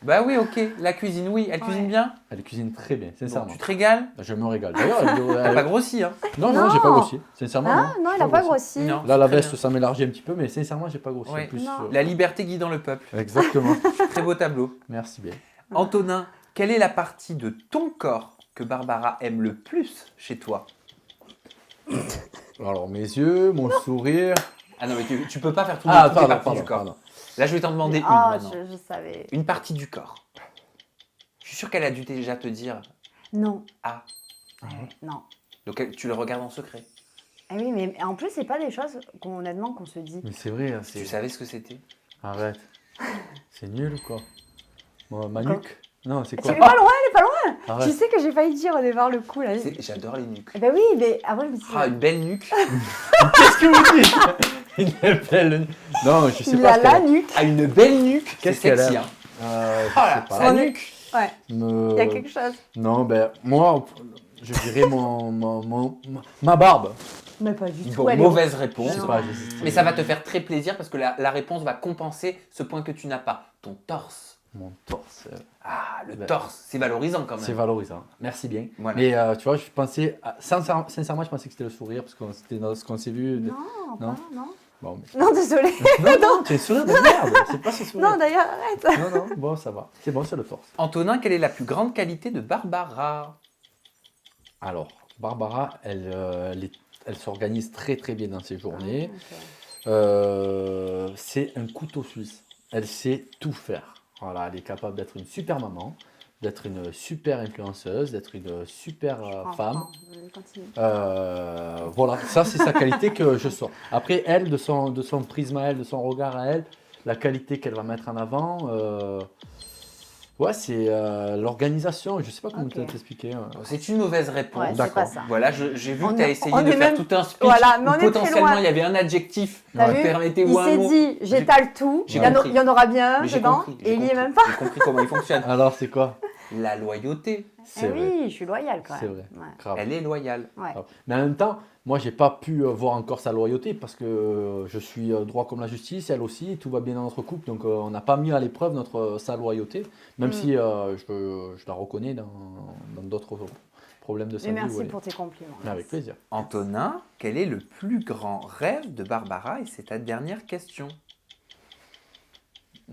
Speaker 1: Bah oui, ok, la cuisine, oui, elle cuisine
Speaker 2: Ouais.
Speaker 1: bien.
Speaker 3: Elle cuisine très bien,
Speaker 1: Bon,
Speaker 3: sincèrement.
Speaker 1: tu te régales.
Speaker 3: Je me régale. D'ailleurs,
Speaker 1: T'as pas grossi, hein.
Speaker 3: non, non, j'ai pas
Speaker 2: Non.
Speaker 3: grossi. Sincèrement,
Speaker 2: Hein
Speaker 3: non.
Speaker 2: non, il a pas grossi.
Speaker 1: Non.
Speaker 3: Là, la
Speaker 1: Très
Speaker 3: veste,
Speaker 1: bien.
Speaker 3: ça m'élargit un petit peu, mais sincèrement, j'ai pas grossi.
Speaker 1: Ouais.
Speaker 3: En plus,
Speaker 2: Non.
Speaker 1: La liberté guidant le peuple.
Speaker 3: Exactement.
Speaker 1: Très beau tableau.
Speaker 3: Merci bien.
Speaker 1: Antonin, quelle est la partie de ton corps que Barbara aime le plus chez toi?
Speaker 3: Alors, mes yeux, mon sourire.
Speaker 1: Ah non, mais tu peux pas faire toutes
Speaker 3: Ah,
Speaker 1: les
Speaker 3: pardon,
Speaker 1: parties
Speaker 3: pardon,
Speaker 1: du corps.
Speaker 3: pardon.
Speaker 1: Là, je vais t'en demander une
Speaker 2: Ah,
Speaker 1: maintenant.
Speaker 2: je savais.
Speaker 1: Une partie du corps. Je suis sûr qu'elle a dû déjà te dire
Speaker 2: Non.
Speaker 1: ah.
Speaker 2: Non.
Speaker 1: Donc tu le regardes en secret.
Speaker 2: Ah oui, mais en plus, c'est pas des choses honnêtement qu'on se dit.
Speaker 3: Mais c'est vrai, hein,
Speaker 1: Tu savais ce que c'était?
Speaker 3: Arrête. C'est nul ou quoi? Moi, ma
Speaker 2: Quoi
Speaker 3: nuque? Non, c'est
Speaker 2: Tu
Speaker 3: quoi?
Speaker 2: es pas loin, elle est pas loin.
Speaker 3: Arrête.
Speaker 2: Tu sais que j'ai failli dire au départ le coup là.
Speaker 1: J'adore les nuques.
Speaker 2: Eh ben oui, mais après je me suis dit,
Speaker 1: Ah, une belle nuque.
Speaker 3: Qu'est-ce que vous dites? Une belle. Non, je sais
Speaker 2: il
Speaker 3: pas.
Speaker 2: a
Speaker 3: ce
Speaker 2: la
Speaker 3: qu'elle
Speaker 2: nuque.
Speaker 1: Ah, une belle nuque.
Speaker 3: Qu'est-ce
Speaker 1: C'est
Speaker 3: qu'elle
Speaker 1: sexy,
Speaker 3: a
Speaker 1: hein.
Speaker 3: Je
Speaker 1: Oh là,
Speaker 3: sais pas.
Speaker 1: sa
Speaker 2: On est-
Speaker 1: nuque.
Speaker 2: Ouais,
Speaker 3: Me-
Speaker 2: il y a quelque chose.
Speaker 3: Non, ben, moi, je dirais ma barbe.
Speaker 2: Mais pas du tout.
Speaker 1: Bon,
Speaker 2: elle est-
Speaker 1: mauvaise
Speaker 3: Je
Speaker 1: réponse.
Speaker 3: sais pas, j'hésite.
Speaker 1: Mais ça va te faire très plaisir parce que la réponse va compenser ce point que tu n'as pas. Ton torse.
Speaker 3: Mon torse.
Speaker 1: Ah, le
Speaker 3: Bah,
Speaker 1: torse, c'est valorisant quand
Speaker 3: C'est
Speaker 1: même.
Speaker 3: valorisant. Merci bien.
Speaker 1: Voilà.
Speaker 3: Mais tu vois, je pensais, sincèrement, je pensais que c'était le sourire parce que c'était dans ce qu'on s'est vu.
Speaker 2: Non,
Speaker 3: Non.
Speaker 2: pas, non.
Speaker 3: Bon, mais...
Speaker 2: Non, désolée.
Speaker 3: non, tu es un sourire de merde. C'est pas ce sourire.
Speaker 2: Non, d'ailleurs, arrête.
Speaker 3: Non, bon, ça va. C'est bon, c'est le torse.
Speaker 1: Antonin, quelle est la plus grande qualité de Barbara?
Speaker 3: Alors, Barbara, elle s'organise très très bien dans ses journées. C'est un couteau suisse. Elle sait tout faire. Voilà, elle est capable d'être une super maman, d'être une super influenceuse, d'être une super femme.
Speaker 2: Continue.
Speaker 3: Voilà, ça c'est sa qualité que je sors. Après, elle, de son prisme à elle, de son regard à elle, la qualité qu'elle va mettre en avant, ouais, c'est l'organisation. Je sais pas comment
Speaker 2: Ok.
Speaker 3: t'expliquer.
Speaker 1: C'est une mauvaise réponse.
Speaker 2: Ouais, c'est
Speaker 3: D'accord.
Speaker 2: pas ça.
Speaker 1: Voilà, j'ai vu
Speaker 2: On
Speaker 1: que tu as
Speaker 2: est-
Speaker 1: essayé
Speaker 2: on
Speaker 1: de
Speaker 2: est
Speaker 1: faire
Speaker 2: même-
Speaker 1: tout un speech
Speaker 2: Voilà, mais
Speaker 1: où
Speaker 2: on est très
Speaker 1: potentiellement
Speaker 2: loin.
Speaker 1: il y avait un adjectif
Speaker 2: T'as
Speaker 3: Ouais.
Speaker 2: vu
Speaker 1: permettez
Speaker 2: Il
Speaker 1: ou un
Speaker 2: s'est
Speaker 1: mot.
Speaker 2: dit, j'étale tout,
Speaker 1: j'ai
Speaker 2: il y,
Speaker 1: compris.
Speaker 2: y en aura bien
Speaker 1: Mais j'ai
Speaker 2: dedans,
Speaker 1: compris,
Speaker 2: et il y est
Speaker 1: compris.
Speaker 2: même pas.
Speaker 1: J'ai compris comment il fonctionne.
Speaker 3: Alors, c'est quoi?
Speaker 1: La loyauté,
Speaker 2: Eh
Speaker 3: C'est vrai.
Speaker 2: oui, je suis loyale quand même.
Speaker 3: C'est vrai.
Speaker 2: Ouais.
Speaker 3: Grave.
Speaker 1: elle est loyale.
Speaker 2: Ouais.
Speaker 3: Grave. Mais en même temps, moi, j'ai pas pu voir encore sa loyauté parce que je suis droit comme la justice, elle aussi, tout va bien dans notre couple, donc on n'a pas mis à l'épreuve sa loyauté, même si je la reconnais dans d'autres problèmes de sa
Speaker 2: Mais
Speaker 3: vie.
Speaker 2: merci
Speaker 3: où elle
Speaker 2: pour tes compliments.
Speaker 3: est. Avec plaisir.
Speaker 1: Antonin, quel est le plus grand rêve de Barbara? Et c'est ta dernière question.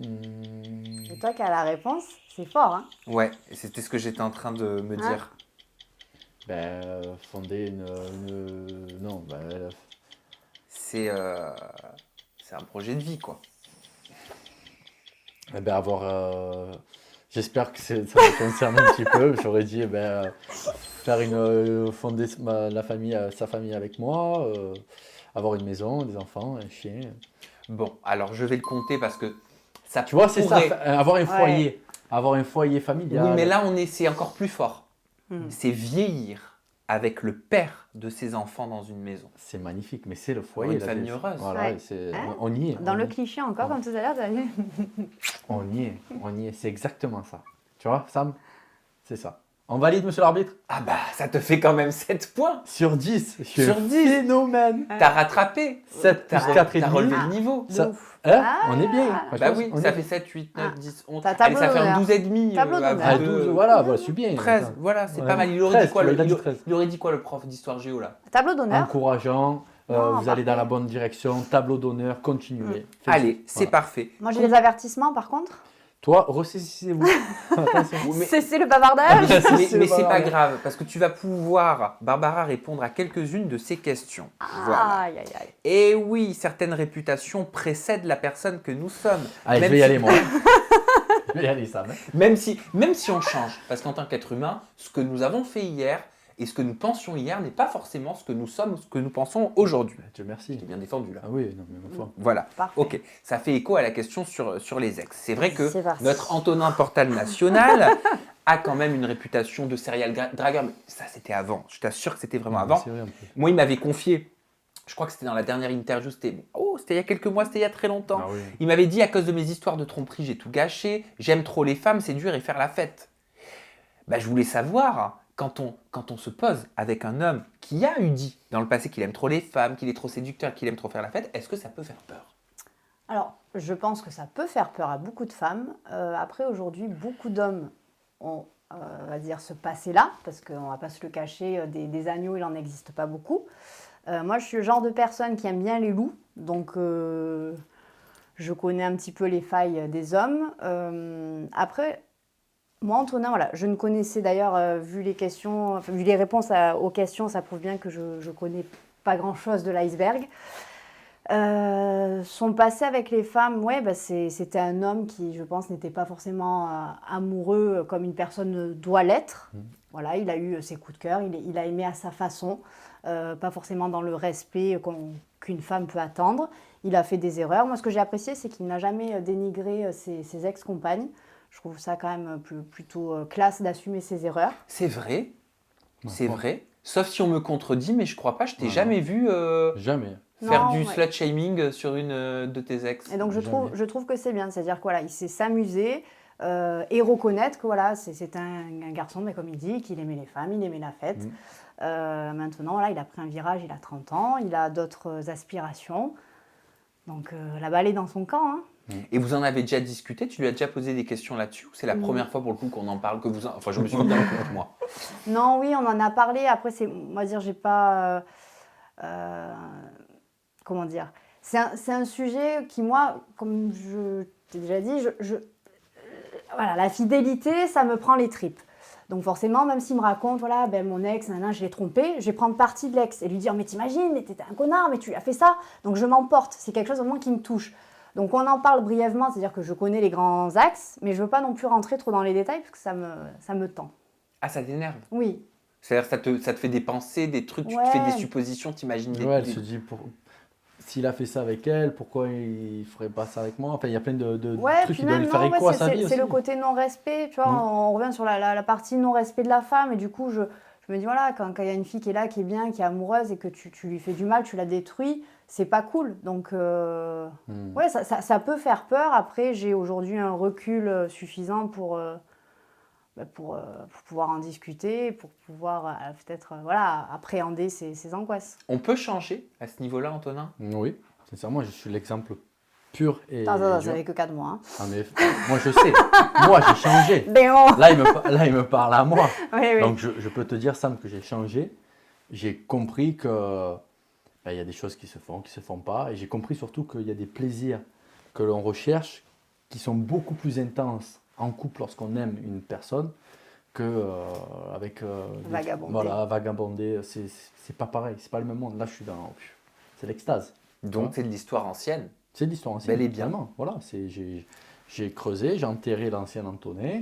Speaker 2: Et toi qui as la réponse, c'est fort, hein.
Speaker 1: Ouais, et c'était ce que j'étais en train de me
Speaker 2: Hein?
Speaker 1: dire.
Speaker 3: Fonder non,
Speaker 1: C'est un projet de vie, quoi.
Speaker 3: avoir. J'espère que ça me concerne un petit peu. J'aurais dit faire fonder sa famille avec moi, avoir une maison, des enfants, un chien.
Speaker 1: Bon, alors je vais le compter parce que ça
Speaker 3: Tu vois, c'est ça,
Speaker 1: pourrait-
Speaker 3: avoir un
Speaker 2: Ouais.
Speaker 3: foyer. Avoir un foyer familial.
Speaker 1: Oui, mais là, c'est encore plus fort.
Speaker 2: Hmm.
Speaker 1: C'est vieillir avec le père de ses enfants dans une maison.
Speaker 3: C'est magnifique, mais c'est le foyer.
Speaker 1: Une
Speaker 3: là,
Speaker 1: famille
Speaker 3: c'est-
Speaker 1: heureuse.
Speaker 3: Voilà,
Speaker 2: Ouais.
Speaker 3: on y est.
Speaker 2: Dans
Speaker 3: on
Speaker 2: le
Speaker 3: y est.
Speaker 2: cliché encore,
Speaker 3: Ouais.
Speaker 2: comme tout à l'heure, t'as vu?
Speaker 3: On y est, c'est exactement ça. Tu vois, Sam, c'est ça. On valide, monsieur l'arbitre?
Speaker 1: Ah bah, ça te fait quand même 7 points.
Speaker 3: Sur 10. Je suis
Speaker 1: Sur
Speaker 3: un
Speaker 1: 10.
Speaker 3: phénomène.
Speaker 1: T'as rattrapé.
Speaker 3: 7 plus
Speaker 1: T'as
Speaker 3: 4 et
Speaker 1: t'as
Speaker 3: demi.
Speaker 1: relevé le niveau.
Speaker 2: De
Speaker 3: Ça-
Speaker 2: ouf.
Speaker 3: Hein,
Speaker 2: Ah.
Speaker 3: on est bien.
Speaker 1: Bah
Speaker 3: Franchement,
Speaker 1: oui,
Speaker 3: on
Speaker 1: ça
Speaker 3: est
Speaker 1: fait
Speaker 3: bien.
Speaker 1: 7, 8, 9,
Speaker 2: Ah.
Speaker 1: 10, 11.
Speaker 2: T'as
Speaker 1: Allez,
Speaker 2: tableau
Speaker 1: ça fait un
Speaker 2: d'honneur.
Speaker 1: 12 et demi.
Speaker 2: Tableau
Speaker 1: à
Speaker 2: d'honneur.
Speaker 3: Ah,
Speaker 1: vous deux.
Speaker 3: 12, voilà, je suis bien.
Speaker 1: 13, voilà, c'est
Speaker 3: Ouais.
Speaker 1: pas mal. Il aurait
Speaker 3: 13,
Speaker 1: dit quoi
Speaker 3: tu
Speaker 1: le,
Speaker 3: l'as dit
Speaker 1: il-
Speaker 3: 13.
Speaker 1: il aurait dit quoi le prof d'histoire géo là?
Speaker 2: Tableau d'honneur.
Speaker 3: Encourageant,
Speaker 2: Non,
Speaker 3: vous allez dans
Speaker 2: parfait.
Speaker 3: la bonne direction, tableau d'honneur, continuez.
Speaker 1: Allez, c'est
Speaker 3: Voilà.
Speaker 1: parfait.
Speaker 2: Moi, j'ai des avertissements, par contre.
Speaker 3: Toi, ressaisissez-vous. Attention.
Speaker 1: Mais-
Speaker 2: C'est le
Speaker 1: mais,
Speaker 2: bavardage.
Speaker 1: mais
Speaker 3: C'est
Speaker 1: c'est
Speaker 3: pas
Speaker 1: pas
Speaker 3: grave.
Speaker 1: grave, parce que tu vas pouvoir, Barbara, répondre à quelques-unes de ces questions. Voilà.
Speaker 2: Aïe, aïe, aïe.
Speaker 1: Et oui, certaines réputations précèdent la personne que nous sommes.
Speaker 3: Allez,
Speaker 1: Même
Speaker 3: je vais y
Speaker 1: si-
Speaker 3: aller, moi. Je vais y aller, Sam.
Speaker 1: Même si on change, parce qu'en tant qu'être humain, ce que nous avons fait hier et ce que nous pensions hier n'est pas forcément ce que nous sommes ou ce que nous pensons aujourd'hui.
Speaker 3: Dieu merci.
Speaker 1: J'ai bien défendu là.
Speaker 3: Ah oui, non, mais ma foi.
Speaker 1: Voilà.
Speaker 2: Parfait.
Speaker 1: Ok, ça fait écho à la question sur les ex. C'est vrai que
Speaker 2: C'est parti.
Speaker 1: notre Antonin Portal national a quand même une réputation de serial dragueur, mais ça c'était avant. Je t'assure que c'était vraiment avant.
Speaker 3: C'est vrai, un peu.
Speaker 1: Moi, il m'avait confié, je crois que c'était dans la dernière interview, c'était il y a quelques mois, c'était il y a très longtemps.
Speaker 3: Ah oui.
Speaker 1: Il m'avait dit, à cause de mes histoires de tromperie, j'ai tout gâché, j'aime trop les femmes, séduire et faire la fête. Bah, je voulais savoir, quand on se pose avec un homme qui a eu dit dans le passé qu'il aime trop les femmes, qu'il est trop séducteur, qu'il aime trop faire la fête, est-ce que ça peut faire peur?
Speaker 2: Alors, je pense que ça peut faire peur à beaucoup de femmes. Après, aujourd'hui, beaucoup d'hommes ont, on va dire, ce passé-là, parce qu'on ne va pas se le cacher, des agneaux, il n'en existe pas beaucoup. Moi, je suis le genre de personne qui aime bien les loups, donc je connais un petit peu les failles des hommes. Après, moi, Antonin, voilà, je ne connaissais d'ailleurs, vu les questions, vu les réponses aux questions, ça prouve bien que je ne connais pas grand-chose de l'iceberg. Son passé avec les femmes, ouais, bah c'était un homme qui, je pense, n'était pas forcément amoureux comme une personne doit l'être. Voilà, il a eu ses coups de cœur, il a aimé à sa façon, pas forcément dans le respect qu'une femme peut attendre. Il a fait des erreurs. Moi, ce que j'ai apprécié, c'est qu'il n'a jamais dénigré ses ex-compagnes. Je trouve ça quand même plutôt classe d'assumer ses erreurs.
Speaker 1: C'est vrai, c'est
Speaker 3: Ouais.
Speaker 1: vrai. Sauf si on me contredit, mais je crois pas, je t'ai
Speaker 3: Ouais.
Speaker 1: jamais vu
Speaker 3: Jamais.
Speaker 1: faire
Speaker 2: Non,
Speaker 1: du
Speaker 2: ouais.
Speaker 1: slut-shaming sur une de tes ex.
Speaker 2: Et donc je
Speaker 3: Jamais.
Speaker 2: trouve que c'est bien, c'est-à-dire que voilà, il sait s'amuser et reconnaître que voilà, c'est un garçon, mais comme il dit, qu'il aimait les femmes, il aimait la fête. Maintenant, là, il a pris un virage, il a 30 ans, il a d'autres aspirations. Donc la balle est dans son camp. Hein.
Speaker 1: Et vous en avez déjà discuté? Tu lui as déjà posé des questions là-dessus? Ou c'est la première fois pour le coup qu'on en parle, Enfin, je me suis mis dans le compte, moi.
Speaker 2: Non, oui, on en a parlé. Après, on va dire, j'ai pas... comment dire? c'est un sujet qui, moi, comme je t'ai déjà dit, voilà, la fidélité, ça me prend les tripes. Donc forcément, même s'il me raconte, voilà, ben mon ex, je l'ai trompé, je vais prendre parti de l'ex et lui dire, mais t'imagines, mais t'étais un connard, mais tu lui as fait ça. Donc je m'emporte, c'est quelque chose au moins qui me touche. Donc on en parle brièvement, c'est-à-dire que je connais les grands axes, mais je veux pas non plus rentrer trop dans les détails parce que ça me tend.
Speaker 1: Ah, ça t'énerve?
Speaker 2: Oui.
Speaker 1: C'est-à-dire ça te fait des pensées, des trucs, tu te
Speaker 2: Ouais.
Speaker 1: fais des suppositions, t'imagines des...
Speaker 3: Ouais, elle se dit, s'il a fait ça avec elle, pourquoi il ferait pas ça avec moi? Enfin, il y a plein de
Speaker 2: Ouais,
Speaker 3: trucs
Speaker 2: puis
Speaker 3: qui doivent
Speaker 2: même,
Speaker 3: lui faire
Speaker 2: non,
Speaker 3: écho
Speaker 2: ouais,
Speaker 3: à sa vie
Speaker 2: c'est
Speaker 3: aussi.
Speaker 2: le côté non-respect, tu vois, on revient sur la partie non-respect de la femme, et du coup, je me dis, voilà, quand il y a une fille qui est là, qui est bien, qui est amoureuse, et que tu lui fais du mal, tu la détruis, c'est pas cool. Donc, ouais, ça peut faire peur. Après, j'ai aujourd'hui un recul suffisant pour pouvoir en discuter, pour pouvoir peut-être voilà, appréhender ces angoisses.
Speaker 1: On peut changer à ce niveau-là, Antonin?
Speaker 3: Oui, sincèrement, je suis l'exemple pur et
Speaker 2: Ça
Speaker 3: dur.
Speaker 2: fait que 4 mois. Hein.
Speaker 3: Ah, mais moi, je sais. Moi, j'ai changé.
Speaker 2: Mais bon.
Speaker 3: Là, il me parle à moi.
Speaker 2: Oui.
Speaker 3: Donc, je peux te dire, Sam, que j'ai changé. J'ai compris que il y a des choses qui se font pas. Et j'ai compris surtout qu'il y a des plaisirs que l'on recherche qui sont beaucoup plus intenses en couple lorsqu'on aime une personne que avec
Speaker 2: Vagabonder.
Speaker 3: Voilà, vagabonder. C'est pas pareil, c'est pas le même monde. Là, je suis dans... C'est l'extase.
Speaker 1: Donc c'est de l'histoire ancienne.
Speaker 3: C'est de l'histoire ancienne.
Speaker 1: Bel et bien.
Speaker 3: Vraiment. Voilà, j'ai creusé, j'ai enterré l'ancien Antonin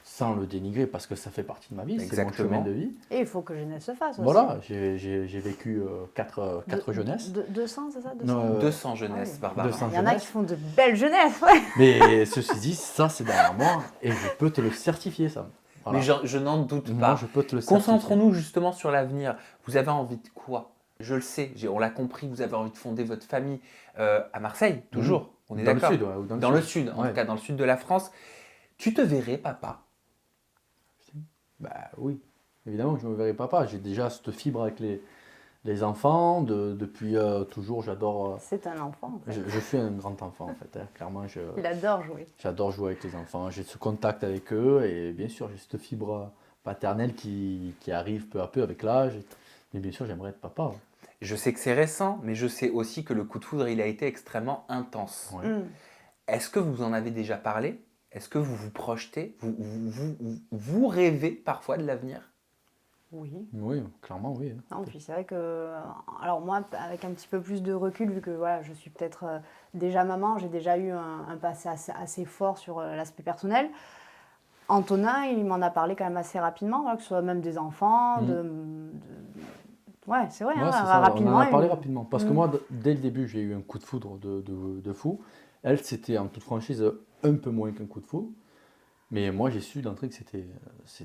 Speaker 3: sans le dénigrer parce que ça fait partie de ma vie, c'est mon chemin de vie.
Speaker 2: Et il faut que jeunesse se fasse aussi.
Speaker 3: Voilà, j'ai vécu 4 jeunesses.
Speaker 2: 200, c'est ça
Speaker 1: 200 jeunesses, Barbara.
Speaker 3: 200
Speaker 2: Il y en a
Speaker 3: jeunesse.
Speaker 2: qui font de belles jeunesses, ouais.
Speaker 3: Mais ceci dit, ça c'est derrière moi et je peux te le certifier, ça. Voilà.
Speaker 1: Mais je n'en doute pas.
Speaker 3: Moi, je peux te le certifier.
Speaker 1: Concentrons-nous justement sur l'avenir. Vous avez envie de quoi? Je le sais, on l'a compris, vous avez envie de fonder votre famille à Marseille, toujours. On est d'accord.
Speaker 3: Dans le sud, ouais,
Speaker 1: dans le sud, en tout cas dans le sud de la France. Tu te verrais, papa?
Speaker 3: Bah oui, évidemment que je me verrai papa. J'ai déjà cette fibre avec les enfants. Depuis toujours, j'adore.
Speaker 2: C'est un enfant. En fait.
Speaker 3: Je suis un grand enfant en fait. Clairement,
Speaker 2: Il adore jouer.
Speaker 3: J'adore jouer avec les enfants. J'ai ce contact avec eux et bien sûr, j'ai cette fibre paternelle qui arrive peu à peu avec l'âge. Mais bien sûr, j'aimerais être papa.
Speaker 1: Je sais que c'est récent, mais je sais aussi que le coup de foudre, il a été extrêmement intense.
Speaker 3: Ouais.
Speaker 1: Est-ce que vous en avez déjà parlé? Est-ce que vous vous projetez? Vous rêvez parfois de l'avenir?
Speaker 2: Oui.
Speaker 3: Oui, clairement, oui.
Speaker 2: Non, puis c'est vrai que, alors moi, avec un petit peu plus de recul, vu que voilà, je suis peut-être déjà maman, j'ai déjà eu un passé assez fort sur l'aspect personnel. Antonin, il m'en a parlé quand même assez rapidement, voilà, que ce soit même des enfants, ouais, c'est vrai,
Speaker 3: Ouais,
Speaker 2: hein,
Speaker 3: c'est ça,
Speaker 2: rapidement.
Speaker 3: on en a parlé rapidement. Parce que moi, dès le début, j'ai eu un coup de foudre de fou. Elle, c'était en toute franchise un peu moins qu'un coup de foudre. Mais moi, j'ai su d'entrée que c'était...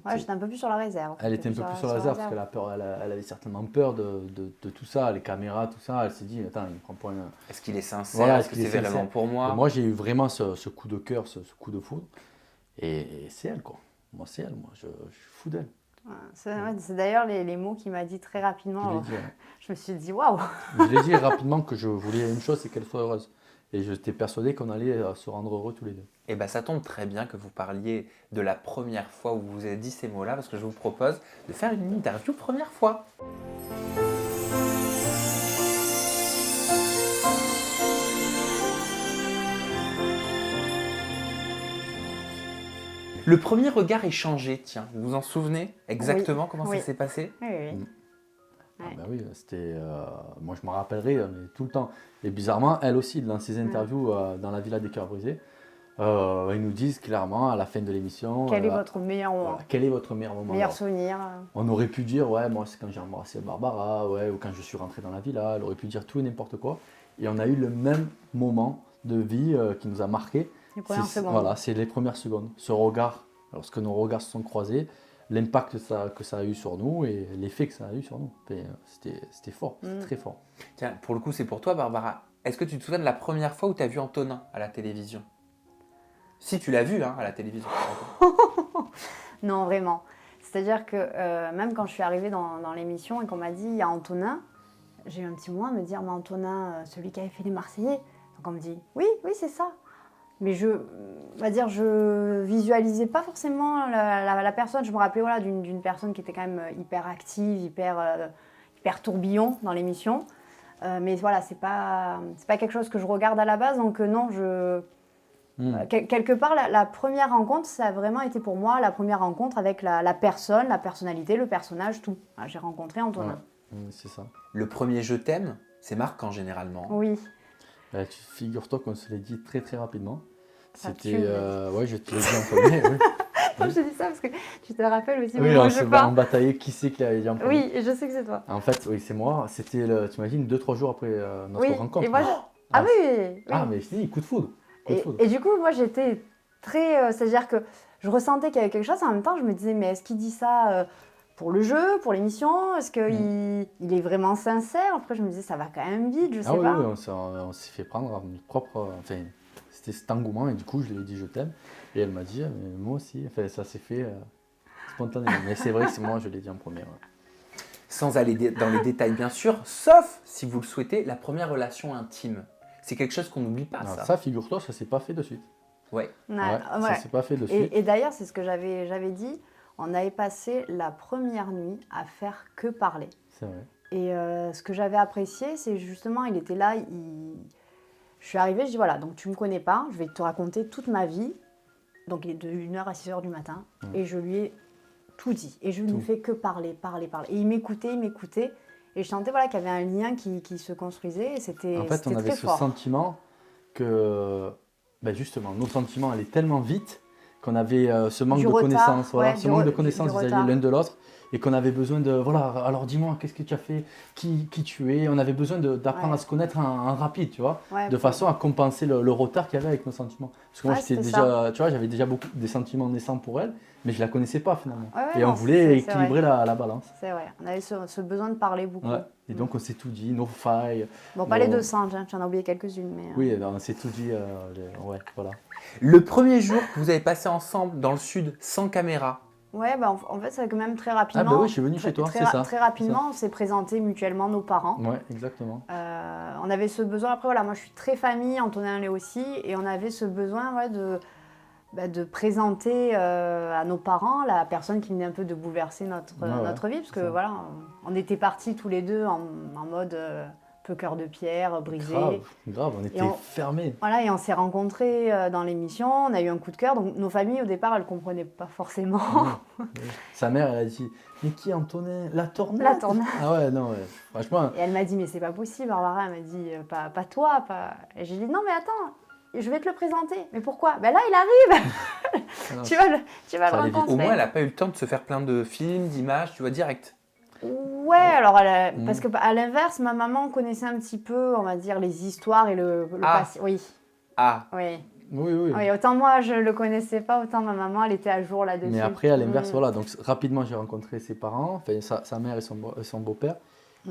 Speaker 2: Ouais, j'étais un peu plus sur la réserve.
Speaker 3: Elle était un peu plus sur la réserve parce qu'elle a peur, elle avait certainement peur de tout ça, les caméras, tout ça. Elle s'est dit, attends, il me prend pour un...
Speaker 1: Est-ce qu'il est sincère?
Speaker 3: Voilà,
Speaker 1: est-ce que c'est vraiment pour moi?
Speaker 3: Et moi, j'ai eu vraiment ce coup de cœur, ce coup de foudre. Et c'est elle, quoi. Moi, c'est elle. Moi, je suis fou d'elle.
Speaker 2: Ouais, c'est d'ailleurs les mots qu'il m'a dit très rapidement.
Speaker 3: Je l'ai dit, ouais.
Speaker 2: Je me suis dit, waouh!
Speaker 3: Je l'ai dit rapidement que je voulais une chose, c'est qu'elle soit heureuse. Et j'étais persuadé qu'on allait se rendre heureux tous les deux.
Speaker 1: Eh bien, ça tombe très bien que vous parliez de la première fois où vous vous avez dit ces mots-là, parce que je vous propose de faire une interview première fois. Le premier regard échangé, tiens, vous vous en souvenez exactement comment ça s'est passé?
Speaker 2: Oui.
Speaker 3: Ah ben oui, c'était... moi, je me rappellerai mais tout le temps. Et bizarrement, elle aussi, dans ses interviews dans la Villa des Cœurs Brisés, ils nous disent clairement à la fin de l'émission...
Speaker 2: Quel est votre meilleur moment?
Speaker 3: Quel est votre meilleur moment?
Speaker 2: Meilleur souvenir?
Speaker 3: On aurait pu dire, ouais, moi, c'est quand j'ai embrassé Barbara, ouais, ou quand je suis rentré dans la villa. Elle aurait pu dire tout et n'importe quoi. Et on a eu le même moment de vie qui nous a marqué.
Speaker 2: Les premières secondes.
Speaker 3: Voilà, c'est les premières secondes. Ce regard, lorsque nos regards se sont croisés, l'impact que ça a eu sur nous et l'effet que ça a eu sur nous. C'était fort, c'était très fort.
Speaker 1: Tiens, pour le coup, c'est pour toi, Barbara. Est-ce que tu te souviens de la première fois où tu as vu Antonin à la télévision? Si tu l'as vu, hein, à la télévision.
Speaker 2: Non, vraiment. C'est-à-dire que même quand je suis arrivée dans l'émission et qu'on m'a dit, il y a Antonin, j'ai eu un petit moment à me dire, mais Antonin, celui qui avait fait les Marseillais. Donc on me dit, oui, c'est ça. Mais je visualisais pas forcément la personne. Je me rappelais voilà, d'une personne qui était quand même hyper active, hyper tourbillon dans l'émission. Mais voilà, c'est pas quelque chose que je regarde à la base, donc non, quelque part, la première rencontre, ça a vraiment été pour moi la première rencontre avec la personne, la personnalité, le personnage, tout. Voilà, j'ai rencontré Antonin.
Speaker 3: C'est ça.
Speaker 1: Le premier je t'aime, c'est marquant généralement.
Speaker 2: Oui.
Speaker 3: Figure-toi qu'on se l'est dit très très rapidement.
Speaker 2: Ça
Speaker 3: C'était.
Speaker 2: tue,
Speaker 3: Ouais, je te l'ai dit en premier. Oui.
Speaker 2: Je te dis ça parce que tu te rappelles aussi,
Speaker 3: Oui,
Speaker 2: moi
Speaker 3: on
Speaker 2: je
Speaker 3: se
Speaker 2: pars.
Speaker 3: bataillait qui c'est qui l'avait dit en premier.
Speaker 2: Oui, et je sais que c'est toi.
Speaker 3: En fait, oui, c'est moi. C'était, tu imagines, 2-3 jours après notre
Speaker 2: Oui,
Speaker 3: rencontre.
Speaker 2: et moi, ah oui, oui.
Speaker 3: Ah, mais je te dis, coup de foudre. Coup de foudre.
Speaker 2: Et du coup, moi, j'étais très... c'est-à-dire que je ressentais qu'il y avait quelque chose, en même temps, je me disais, mais est-ce qu'il dit ça pour le jeu, pour l'émission? Est-ce qu'il il est vraiment sincère? Après, je me disais, ça va quand même vite, je sais
Speaker 3: Ah oui,
Speaker 2: pas.
Speaker 3: oui, on s'est fait prendre à notre propre. Enfin, c'était cet engouement et du coup, je lui ai dit je t'aime. Et elle m'a dit, mais moi aussi. Enfin, ça s'est fait spontanément. Mais c'est vrai que c'est moi, je l'ai dit en premier. Ouais.
Speaker 1: Sans aller dans les détails bien sûr, sauf si vous le souhaitez, la première relation intime. C'est quelque chose qu'on n'oublie pas,
Speaker 3: Alors,
Speaker 1: ça.
Speaker 3: ça, figure-toi, ça s'est pas fait de suite.
Speaker 1: Ouais.
Speaker 3: Ça s'est pas fait de suite.
Speaker 2: Et d'ailleurs, c'est ce que j'avais dit, on avait passé la première nuit à faire que parler.
Speaker 3: C'est vrai.
Speaker 2: Et ce que j'avais apprécié, c'est justement, il était là, je suis arrivée, je dis voilà, donc tu me connais pas, je vais te raconter toute ma vie. Donc il est de 1h à 6h du matin. Et je lui ai tout dit. Et je ne fais que parler. Et il m'écoutait. Et je sentais voilà, qu'il y avait un lien qui se construisait. Et c'était
Speaker 3: En fait, on avait
Speaker 2: très
Speaker 3: ce
Speaker 2: fort.
Speaker 3: sentiment que, ben justement, nos sentiments allaient tellement vite qu'on avait ce manque
Speaker 2: Du
Speaker 3: de
Speaker 2: retard,
Speaker 3: connaissance, voilà,
Speaker 2: ouais,
Speaker 3: ce
Speaker 2: du
Speaker 3: manque de
Speaker 2: re-
Speaker 3: connaissance
Speaker 2: du
Speaker 3: vis-à-vis
Speaker 2: retard.
Speaker 3: l'un de l'autre, et qu'on avait besoin de, voilà, alors dis-moi, qu'est-ce que tu as fait, qui tu es, on avait besoin d'apprendre
Speaker 2: Ouais.
Speaker 3: à se connaître en rapide, tu vois,
Speaker 2: Ouais,
Speaker 3: de façon à compenser le retard qu'il y avait avec nos sentiments. Parce que moi,
Speaker 2: Ouais,
Speaker 3: j'étais
Speaker 2: c'était
Speaker 3: déjà, tu vois, j'avais déjà beaucoup des sentiments naissants pour elle, mais je la connaissais pas finalement.
Speaker 2: Ouais,
Speaker 3: Et on
Speaker 2: non,
Speaker 3: voulait
Speaker 2: c'est
Speaker 3: équilibrer
Speaker 2: vrai.
Speaker 3: la balance.
Speaker 2: C'est vrai. On avait ce besoin de parler beaucoup.
Speaker 3: Ouais. Et donc, on s'est tout dit, nos failles.
Speaker 2: Bon, pas
Speaker 3: nos-
Speaker 2: les 200, tu en as oublié quelques-unes. Mais,
Speaker 3: Oui, on s'est tout dit, ouais, voilà.
Speaker 1: Le premier jour que vous avez passé ensemble dans le sud, sans caméra,
Speaker 2: Ouais, bah, en fait, c'est que même très rapidement.
Speaker 3: Ah bah oui, je suis venu chez toi, c'est ça.
Speaker 2: Très rapidement, on s'est présenté mutuellement nos parents.
Speaker 3: Ouais, exactement.
Speaker 2: On avait ce besoin, après voilà, moi je suis très famille, Antonin l'est aussi, et on avait ce besoin de présenter à nos parents la personne qui venait un peu de bouleverser notre vie, parce que
Speaker 3: ça.
Speaker 2: voilà, on était partis tous les deux en mode peu cœur de pierre, brisé.
Speaker 3: Grave, on était fermés.
Speaker 2: Voilà, et on s'est rencontrés dans l'émission, on a eu un coup de cœur, donc nos familles au départ elles ne comprenaient pas forcément.
Speaker 3: Sa mère, elle a dit, mais qui Antonin? La tornade?
Speaker 2: La tornade.
Speaker 3: Ah ouais, non, ouais. Franchement.
Speaker 2: Et elle m'a dit, mais c'est pas possible, Barbara. Elle m'a dit, pas toi. Pas... Et j'ai dit, non, mais attends, je vais te le présenter. Mais pourquoi? Ben là, il arrive. Tu vas le rencontrer.
Speaker 1: au moins elle n'a pas eu le temps de se faire plein de films, d'images, tu vois, direct.
Speaker 2: Ouais, alors, parce qu'à l'inverse, ma maman connaissait un petit peu, on va dire, les histoires et le passé. Oui.
Speaker 1: Ah,
Speaker 2: Oui.
Speaker 3: Oui.
Speaker 2: Autant moi, je le connaissais pas, autant ma maman, elle était à jour là-dessus.
Speaker 3: Mais après, à l'inverse, voilà, donc rapidement, j'ai rencontré ses parents, enfin, sa mère et son beau-père,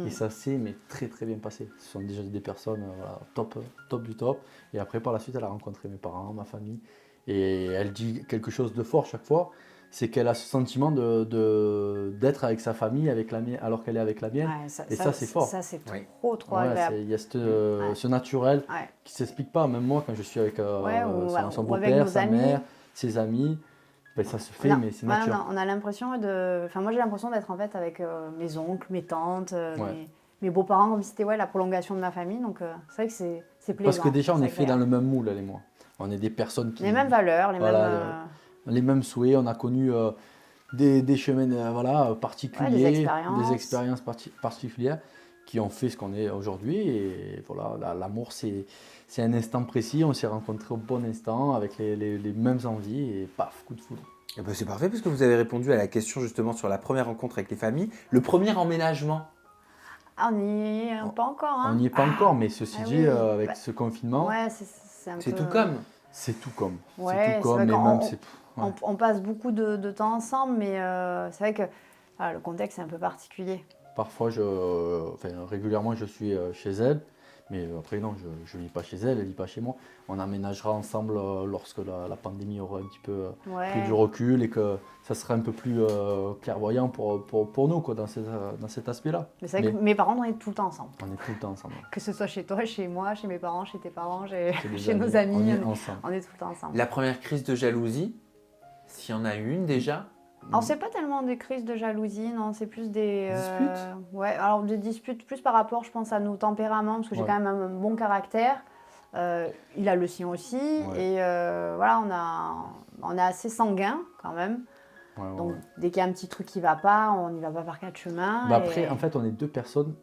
Speaker 3: et ça s'est mais très très bien passé. Ce sont déjà des personnes voilà, top du top. Et après, par la suite, elle a rencontré mes parents, ma famille, et elle dit quelque chose de fort chaque fois, c'est qu'elle a ce sentiment d'être avec sa famille, avec la mienne, alors qu'elle est avec la mienne.
Speaker 2: Ouais,
Speaker 3: ça, c'est fort.
Speaker 2: Ça, c'est
Speaker 1: Oui.
Speaker 2: trop agréable.
Speaker 3: Il y a ce naturel qui ne s'explique pas. Même moi, quand je suis avec son
Speaker 2: ou avec
Speaker 3: beau-père,
Speaker 2: nos
Speaker 3: sa
Speaker 2: amis.
Speaker 3: mère, ses amis, ben, ça se fait, mais c'est naturel.
Speaker 2: On a l'impression de... Enfin, moi, j'ai l'impression d'être en fait avec mes oncles, mes tantes, mes beaux-parents, comme si c'était la prolongation de ma famille. Donc, c'est vrai que c'est plaisant.
Speaker 3: Parce que déjà, on est
Speaker 2: c'est
Speaker 3: fait dans
Speaker 2: agréable.
Speaker 3: le même moule, elle et moi. On est des personnes qui...
Speaker 2: Les mêmes valeurs,
Speaker 3: les mêmes souhaits. On a connu des chemins particuliers, des expériences particulières qui ont fait ce qu'on est aujourd'hui. Et voilà, l'amour, c'est un instant précis. On s'est rencontrés au bon instant avec les mêmes envies et paf, coup de foudre.
Speaker 1: eh ben, c'est parfait parce que vous avez répondu à la question justement sur la première rencontre avec les familles. Le premier emménagement.
Speaker 2: Ah, on n'y est pas encore. Hein.
Speaker 3: On n'y est pas encore, mais ceci dit, avec ce confinement,
Speaker 2: c'est un peu...
Speaker 1: C'est tout comme.
Speaker 3: c'est tout comme.
Speaker 2: Ouais,
Speaker 3: c'est tout comme,
Speaker 2: vrai
Speaker 3: mais
Speaker 2: qu'on-
Speaker 3: même c'est... ouais.
Speaker 2: On passe beaucoup de temps ensemble, mais c'est vrai que le contexte est un peu particulier.
Speaker 3: Parfois, régulièrement, je suis chez elle, mais après, non, je ne vis pas chez elle, elle ne vit pas chez moi. On aménagera ensemble lorsque la pandémie aura un petit peu pris du recul et que ça sera un peu plus clairvoyant pour nous quoi, dans cet aspect-là.
Speaker 2: Mais c'est vrai que mes parents, on est tout le temps ensemble.
Speaker 3: On est tout le temps ensemble.
Speaker 2: Que ce soit chez toi, chez moi, chez mes parents, chez tes parents, chez
Speaker 3: des
Speaker 2: nos amis,
Speaker 3: on est ensemble.
Speaker 2: on est tout le temps ensemble.
Speaker 1: La première crise de jalousie, s'il y en a eu une déjà.
Speaker 2: Alors, c'est pas tellement des crises de jalousie, non, c'est plus des.
Speaker 3: Disputes
Speaker 2: Ouais, alors des disputes plus par rapport, je pense, à nos tempéraments, parce que j'ai
Speaker 3: Ouais.
Speaker 2: quand même un bon caractère. Il a le sien aussi.
Speaker 3: Ouais.
Speaker 2: Et voilà, on est assez sanguin quand même.
Speaker 3: Ouais, ouais,
Speaker 2: Donc,
Speaker 3: ouais.
Speaker 2: dès qu'il y a un petit truc qui va pas, on n'y va pas par quatre chemins.
Speaker 3: Bah
Speaker 2: et-
Speaker 3: après, en fait, on est deux personnes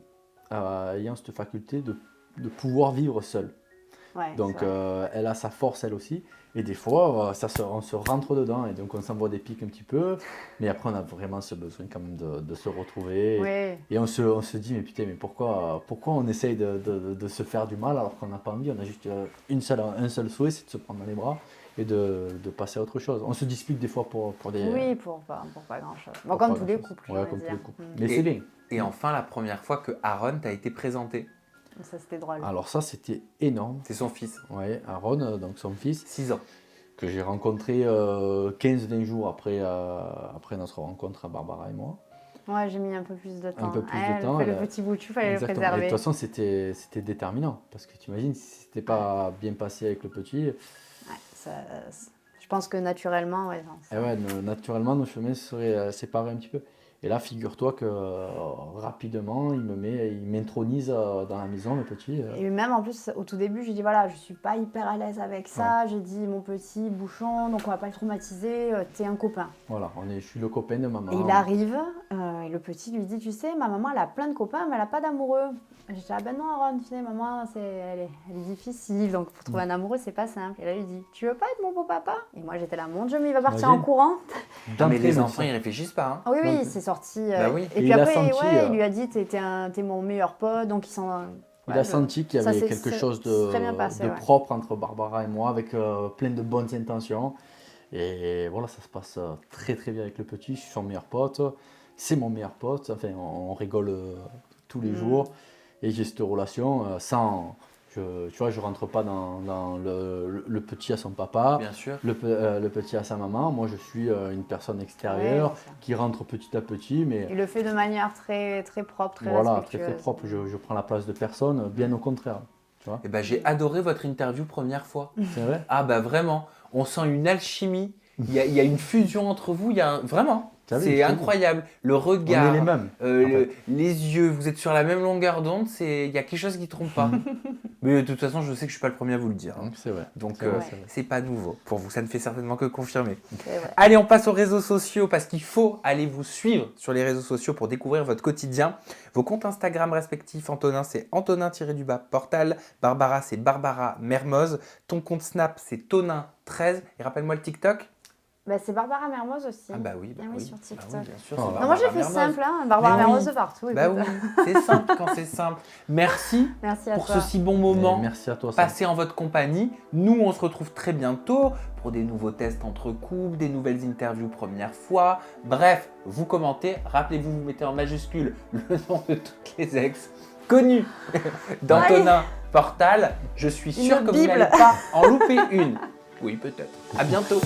Speaker 3: ayant cette faculté de pouvoir vivre seul.
Speaker 2: Ouais,
Speaker 3: Donc
Speaker 2: c'est vrai.
Speaker 3: elle a sa force elle aussi. Et des fois, on se rentre dedans et donc on s'envoie des pics un petit peu. Mais après, on a vraiment ce besoin quand même de se retrouver.
Speaker 2: Ouais.
Speaker 3: Et on se dit, mais putain, mais pourquoi on essaye de se faire du mal alors qu'on n'a pas envie? On a juste un seul souhait, c'est de se prendre dans les bras et de passer à autre chose. On se dispute des fois pour des...
Speaker 2: Oui, pour pas grand-chose. Bon,
Speaker 3: pour
Speaker 2: comme
Speaker 3: pas
Speaker 2: tous les
Speaker 3: grand-chose.
Speaker 2: couples,
Speaker 3: Ouais,
Speaker 2: je
Speaker 3: comme
Speaker 2: veux
Speaker 3: tous les
Speaker 2: dire.
Speaker 3: couples.
Speaker 2: Mm.
Speaker 3: Mais c'est bien.
Speaker 1: Et enfin, la première fois que Aaron t'a été présenté.
Speaker 2: Ça, c'était drôle.
Speaker 3: Alors ça, c'était énorme.
Speaker 1: C'est son fils,
Speaker 3: Ouais, Aaron, donc son fils,
Speaker 1: 6 ans.
Speaker 3: que j'ai rencontré 15-20 jours après notre rencontre à Barbara et moi.
Speaker 2: Ouais, j'ai mis un peu plus de temps.
Speaker 3: peu plus de
Speaker 2: Elle
Speaker 3: temps,
Speaker 2: fait
Speaker 3: elle
Speaker 2: le
Speaker 3: a-
Speaker 2: petit bout de chou, fallait le
Speaker 3: Exactement. Et de
Speaker 2: préserver.
Speaker 3: toute façon, c'était déterminant. Parce que tu imagines, si c'était pas bien passé avec le petit,
Speaker 2: Ouais, je pense que naturellement, ouais. non,
Speaker 3: eh ouais, naturellement, nos chemins se seraient séparés un petit peu. Et là, figure-toi que rapidement, il m'intronise dans la maison, le petit.
Speaker 2: Et même en plus, au tout début, j'ai dit voilà, je suis pas hyper à l'aise avec ça. J'ai dit mon petit bouchon, donc on va pas le traumatiser, t'es un copain.
Speaker 3: Voilà, je suis le copain de maman.
Speaker 2: Et il arrive, et le petit lui dit tu sais, ma maman elle a plein de copains, mais elle a pas d'amoureux. J'ai dit ah ben non, Aaron, tu sais, maman, elle est difficile, donc pour trouver un amoureux, c'est pas simple. Et là, il dit tu veux pas être mon beau papa? Et moi, j'étais là, mon Dieu, mais il va partir en
Speaker 3: Imagine.
Speaker 2: courant.
Speaker 1: Mais
Speaker 3: D'entrée,
Speaker 1: les
Speaker 3: me
Speaker 1: enfants,
Speaker 3: dit
Speaker 1: ils réfléchissent pas. Hein.
Speaker 2: Ah oui,
Speaker 3: Donc,
Speaker 2: oui, c'est sorti.
Speaker 1: bah oui.
Speaker 2: Et
Speaker 3: Et
Speaker 2: puis
Speaker 3: il a
Speaker 2: après,
Speaker 3: senti,
Speaker 2: ouais, il lui a dit t'es mon meilleur pote, donc il s'en.
Speaker 3: Il
Speaker 2: ouais,
Speaker 3: a senti qu'il y
Speaker 2: ça
Speaker 3: avait
Speaker 2: s'est
Speaker 3: quelque
Speaker 2: très-
Speaker 3: chose
Speaker 2: très bien passé,
Speaker 3: de
Speaker 2: ouais.
Speaker 3: propre entre Barbara et moi, avec plein de bonnes intentions. Et voilà, ça se passe très très bien avec le petit. Je suis son meilleur pote. C'est mon meilleur pote. Enfin, on rigole tous les jours. Et j'ai cette relation sans... tu vois, je rentre pas dans le petit à son papa,
Speaker 1: Bien sûr.
Speaker 3: le petit à sa maman. Moi, je suis une personne extérieure
Speaker 2: Ouais, c'est ça.
Speaker 3: qui rentre petit à petit, mais
Speaker 2: Il le fait de manière très, très propre, très
Speaker 3: voilà, très
Speaker 2: respectueuse.
Speaker 3: très propre. Je prends la place de personne, bien au contraire. Tu vois,
Speaker 1: Et ben, j'ai adoré votre interview première fois.
Speaker 3: c'est vrai.
Speaker 1: Ah bah vraiment, on sent une alchimie, il y a une fusion entre vous, vraiment,
Speaker 3: T'as vu,
Speaker 1: c'est
Speaker 3: je te
Speaker 1: incroyable. Le
Speaker 3: On
Speaker 1: regard,
Speaker 3: est les mêmes. en fait.
Speaker 1: les yeux, vous êtes sur la même longueur d'onde, il y a quelque chose qui ne trompe pas. Mais de toute façon, je sais que je suis pas le premier à vous le dire. Hein.
Speaker 3: C'est vrai.
Speaker 1: Donc
Speaker 3: C'est vrai,
Speaker 2: Ouais.
Speaker 3: c'est vrai.
Speaker 1: c'est pas nouveau. Pour vous, ça ne fait certainement que confirmer.
Speaker 2: C'est vrai.
Speaker 1: Allez, on passe aux réseaux sociaux parce qu'il faut aller vous suivre sur les réseaux sociaux pour découvrir votre quotidien. Vos comptes Instagram respectifs, Antonin c'est Antonin-Portal, Barbara c'est Barbara Mermoz, ton compte Snap c'est Tonin13 et rappelle-moi le TikTok.
Speaker 2: Bah, c'est Barbara Mermoz aussi.
Speaker 1: Ah bah oui,
Speaker 2: Ah oui, sur
Speaker 1: Bah
Speaker 2: TikTok.
Speaker 1: oui, bien sûr.
Speaker 3: Oh
Speaker 1: c'est
Speaker 3: là.
Speaker 2: Non, moi j'ai
Speaker 1: Barbara
Speaker 2: fait
Speaker 1: Mermoz.
Speaker 2: simple, hein. Barbara
Speaker 1: Mais oui.
Speaker 2: Mermoz de partout.
Speaker 1: Bah
Speaker 2: écoute.
Speaker 1: oui, c'est simple quand c'est simple. Merci
Speaker 2: Merci à
Speaker 1: pour
Speaker 2: toi.
Speaker 1: ce si bon moment
Speaker 3: Et merci à toi. Sam.
Speaker 1: passé en votre compagnie. Nous, on se retrouve très bientôt pour des nouveaux tests entre couples, des nouvelles interviews première fois. Bref, vous commentez. Rappelez-vous, vous mettez en majuscule le nom de toutes les ex connues d'Antonin Portal. Je suis
Speaker 2: Une
Speaker 1: sûr que vous
Speaker 2: Bible.
Speaker 1: n'allez pas en louper une. Oui, peut-être. À bientôt.